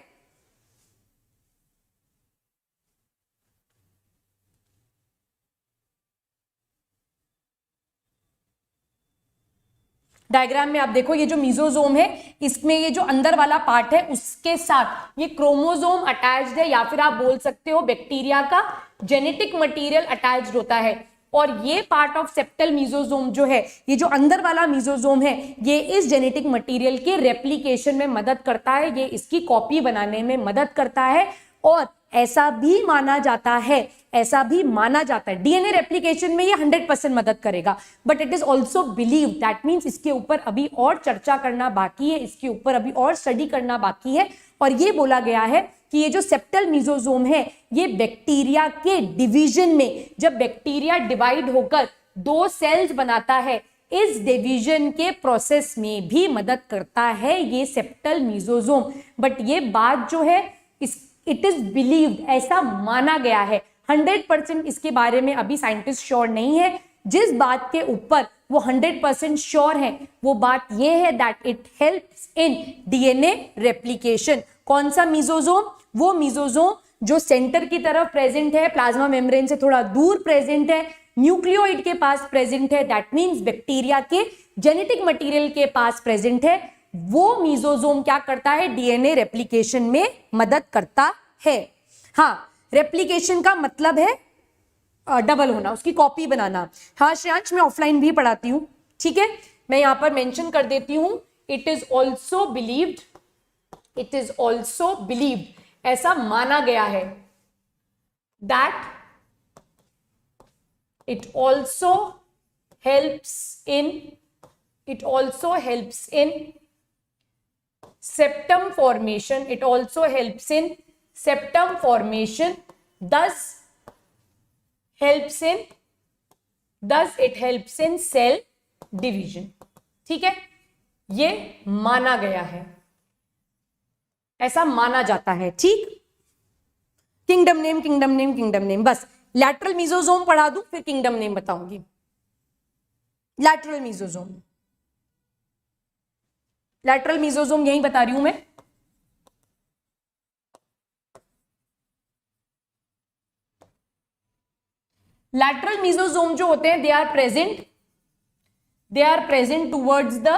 Speaker 1: डायग्राम में आप देखो, ये जो मीजोजोम है इसमें ये जो अंदर वाला पार्ट है उसके साथ ये क्रोमोजोम अटैच्ड है, या फिर आप बोल सकते हो बैक्टीरिया का जेनेटिक मटेरियल अटैच्ड होता है। और ये पार्ट ऑफ सेप्टल मीजोजोम जो है, ये जो अंदर वाला मीजोजोम है, ये इस जेनेटिक मटेरियल के रेप्लिकेशन में मदद करता है, ये इसकी कॉपी बनाने में मदद करता है। और ऐसा भी माना जाता है डीएनए रेप्लिकेशन में ये 100% मदद करेगा, but it is also believe, that means इसके ऊपर अभी और चर्चा करना बाकी है, इसके ऊपर अभी और स्टडी करना बाकी है। और ये बोला गया है कि ये जो सेप्टल मीजोजोम है, ये बैक्टीरिया के डिवीजन में, जब बैक्टीरिया डिवाइड होकर 2 सेल्स बनाता है, इस डिवीजन के प्रोसेस में भी मदद करता है ये सेप्टल मीजोजोम। बट ये बात जो है, इट इज बिलीव्ड, ऐसा माना गया है, 100% इसके बारे में अभी साइंटिस्ट श्योर नहीं है। जिस बात के ऊपर वो 100% श्योर है, वो बात ये है that it helps in DNA replication. कौन सा मीजोजोम? वो मीजोजोम जो सेंटर की तरफ प्रेजेंट है, प्लाज्मा मेम्ब्रेन से थोड़ा दूर प्रेजेंट है, न्यूक्लियोइड के पास प्रेजेंट है, दैट मीन्स बैक्टीरिया के जेनेटिक मटेरियल के पास प्रेजेंट है। वो मीजोजोम क्या करता है? डीएनए रेप्लिकेशन में मदद करता है। हाँ, रेप्लिकेशन का मतलब है डबल होना, उसकी कॉपी बनाना। हाँ श्रेयांश, मैं ऑफलाइन भी पढ़ाती हूँ, ठीक है, मैं यहां पर मेंशन कर देती हूं, इट इज ऑल्सो बिलीव्ड, ऐसा माना गया है that it also helps in septum formation, thus it helps in cell division। ठीक है, ये माना गया है, ऐसा माना जाता है। ठीक, किंगडम नेम, बस लैटरल मीजोजोम पढ़ा दूं, फिर किंगडम नेम बताऊंगी। लैटरल मीजोजोम यही बता रही हूं मैं। लैटरल मीजोजोम जो होते हैं, they are present towards the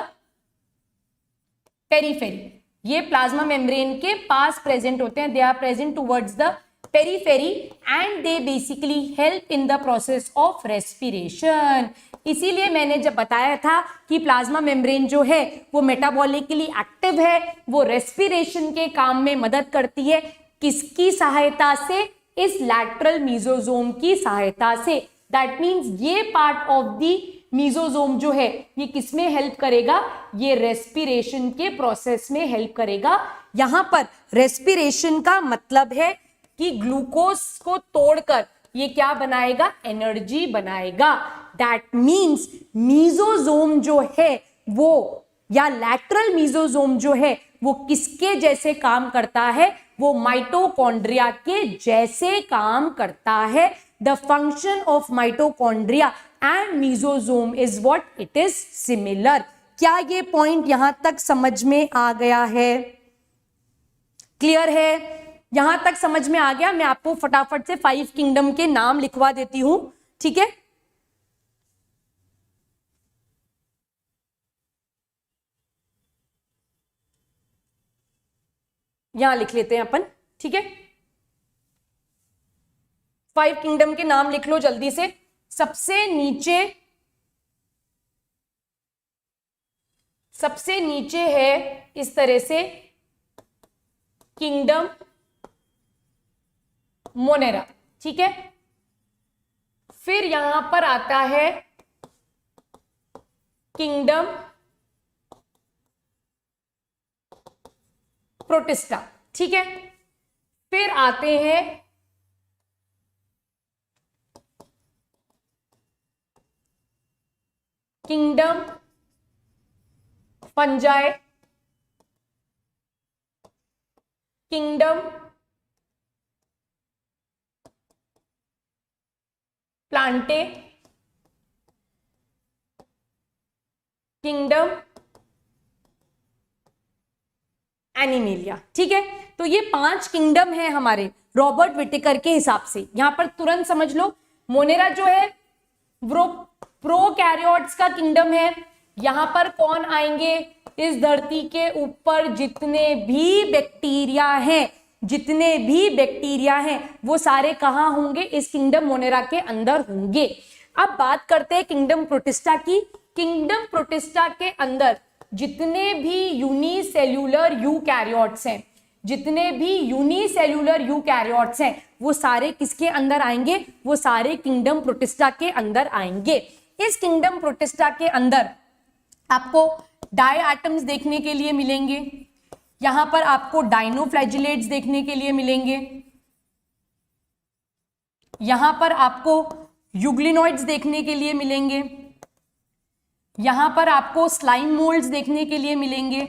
Speaker 1: periphery. ये प्लाज्मा मेम्ब्रेन के पास प्रेजेंट होते हैं, they are present towards the periphery and they basically help in the process of respiration. इसीलिए मैंने जब बताया था कि प्लाज्मा मेम्ब्रेन जो है वो मेटाबॉलिकली एक्टिव है, वो रेस्पिरेशन के काम में मदद करती है। किसकी सहायता से? इस लैटरल मीजोजोम की सहायता से। दैट मीन्स ये पार्ट ऑफ द मीजोजोम जो है, ये किसमें हेल्प करेगा? ये रेस्पिरेशन के प्रोसेस में हेल्प करेगा। यहां पर रेस्पिरेशन का मतलब है कि ग्लूकोज को तोड़कर ये क्या बनाएगा? एनर्जी बनाएगा। दैट मीन्स मीजोजोम जो है वो, या लैटरल मीजोजोम जो है वो किसके जैसे काम करता है? वो माइटोकॉन्ड्रिया के जैसे काम करता है। The function of mitochondria and mesosome is what? It is similar. क्या ये पॉइंट यहां तक समझ में आ गया है? क्लियर है? यहां तक समझ में आ गया? मैं आपको फटाफट से 5 किंगडम के नाम लिखवा देती हूं, ठीक है? यहां लिख लेते हैं अपन, ठीक है? 5 किंगडम के नाम लिख लो जल्दी से। सबसे नीचे है इस तरह से किंगडम मोनेरा, ठीक है? फिर यहां पर आता है किंगडम प्रोटिस्टा, ठीक है? फिर आते हैं kingdom fungi, kingdom Plantae, kingdom animalia, ठीक है? तो ये 5 किंगडम है हमारे रॉबर्ट विटेकर के हिसाब से। यहां पर तुरंत समझ लो, मोनेरा जो है वो प्रोकैरियोट्स का किंगडम है। यहां पर कौन आएंगे? इस धरती के ऊपर जितने भी बैक्टीरिया हैं वो सारे कहां होंगे? इस किंगडम मोनेरा के अंदर होंगे। अब बात करते हैं किंगडम प्रोटिस्टा की। किंगडम प्रोटिस्टा के अंदर जितने भी यूनिसेल्यूलर यूकैरियोट्स हैं, जितने भी यूनिसेल्यूलर यूकैरियोट्स हैं, वो सारे किसके अंदर आएंगे? वो सारे किंगडम प्रोटिस्टा के अंदर आएंगे। इस किंगडम प्रोटिस्टा के अंदर आपको डाई एटम्स देखने के लिए मिलेंगे, यहां पर आपको डाइनोफ्लैजिलेट्स देखने के लिए मिलेंगे, यहां पर आपको यूग्लिनॉइड्स देखने के लिए मिलेंगे, यहां पर आपको स्लाइम मोल्ड्स देखने के लिए मिलेंगे,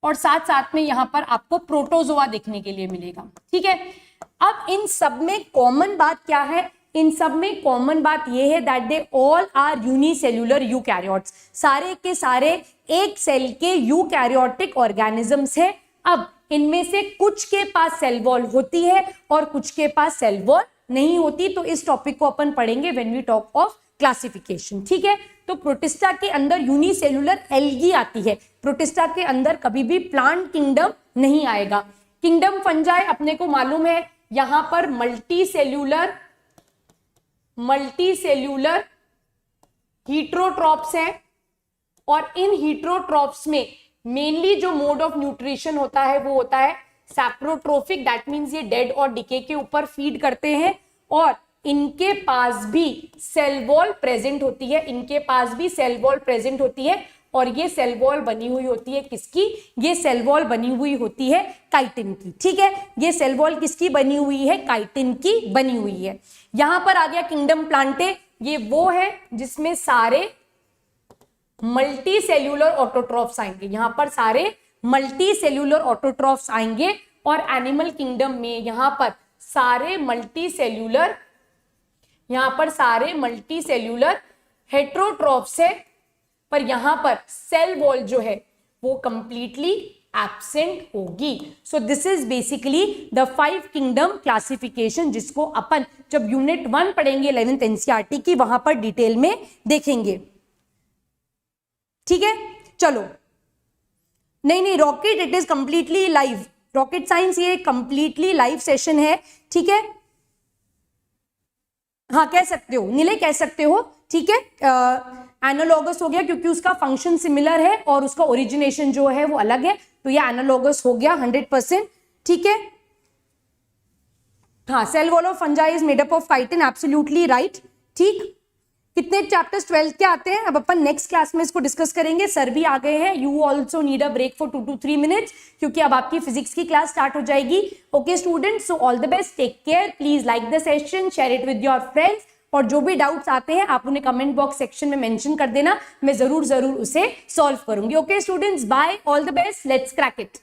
Speaker 1: और साथ साथ में यहां पर आपको प्रोटोजोआ देखने के लिए मिलेगा। ठीक है, अब इन सब में कॉमन बात क्या है? इन सब में कॉमन बात यह है that they all are unicellular eukaryotes, सारे के सारे एक सेल के यूकैरियोटिक ऑर्गेनिजम्स हैं। अब इनमें से कुछ के पास सेल वॉल होती है और कुछ के पास सेल वॉल नहीं होती, तो इस टॉपिक को अपन पढ़ेंगे when we talk of classification. ठीक है, तो प्रोटिस्टा के अंदर यूनिसेल्यूलर एल्गी आती है, प्रोटिस्टा के अंदर कभी भी प्लांट किंगडम नहीं आएगा। किंगडम फंजाई अपने को मालूम है, यहां पर मल्टीसेल्यूलर हीट्रोट्रॉप्स हैं, और इन हीट्रोट्रॉप्स में मेनली जो मोड ऑफ न्यूट्रिशन होता है वो होता है सैप्रोट्रोफिक, दैट मींस ये डेड और डिके के ऊपर फीड करते हैं, और इनके पास भी सेल वॉल प्रेजेंट होती है, इनके पास भी सेल वॉल प्रेजेंट होती है, और ये सेल वॉल बनी हुई होती है किसकी? ये सेल वॉल बनी हुई होती है काइटिन की। ठीक है, ये सेल वॉल किसकी बनी हुई है? काइटिन की बनी हुई है। यहां पर आ गया किंगडम प्लांटे, ये वो है जिसमें सारे मल्टी सेल्यूलर ऑटोट्रॉफ्स आएंगे, यहां पर सारे मल्टी सेल्यूलर ऑटोट्रॉफ्स आएंगे, और एनिमल किंगडम में यहां पर सारे मल्टी सेल्यूलर हेट्रोट्रॉफ्स है, पर यहां पर सेल वॉल जो है वो कंप्लीटली एब्सेंट होगी। सो this is basically the 5 kingdom classification, जिसको अपन जब यूनिट 1 पढ़ेंगे 11th एनसीईआरटी की, वहां पर डिटेल में देखेंगे। ठीक है, चलो। नहीं, rocket it is completely live, rocket science ये कंप्लीटली लाइव सेशन है। ठीक है, हाँ कह सकते हो नीले, कह सकते हो। ठीक है, एनालॉगस हो गया क्योंकि उसका फंक्शन सिमिलर है और उसका ओरिजिनेशन जो है वो अलग है, तो ये एनालॉगस हो गया 100%। ठीक है, हाँ, cell wall of fungi is made up of chitin, absolutely right. ठीक, कितने चैप्टर्स 12th के आते हैं? अब अपन नेक्स्ट क्लास में इसको डिस्कस करेंगे। सर भी आ गए हैं, you also need a break for 2 to 3 minutes, क्योंकि अब आपकी फिजिक्स की क्लास स्टार्ट हो जाएगी। Okay students, so all the best, take care, please like the session, share it with your friends, और जो भी डाउट्स आते हैं आप उन्हें कमेंट बॉक्स सेक्शन में मेंशन कर देना, मैं जरूर उसे सॉल्व करूंगी। Okay students, bye, all the best, let's crack it.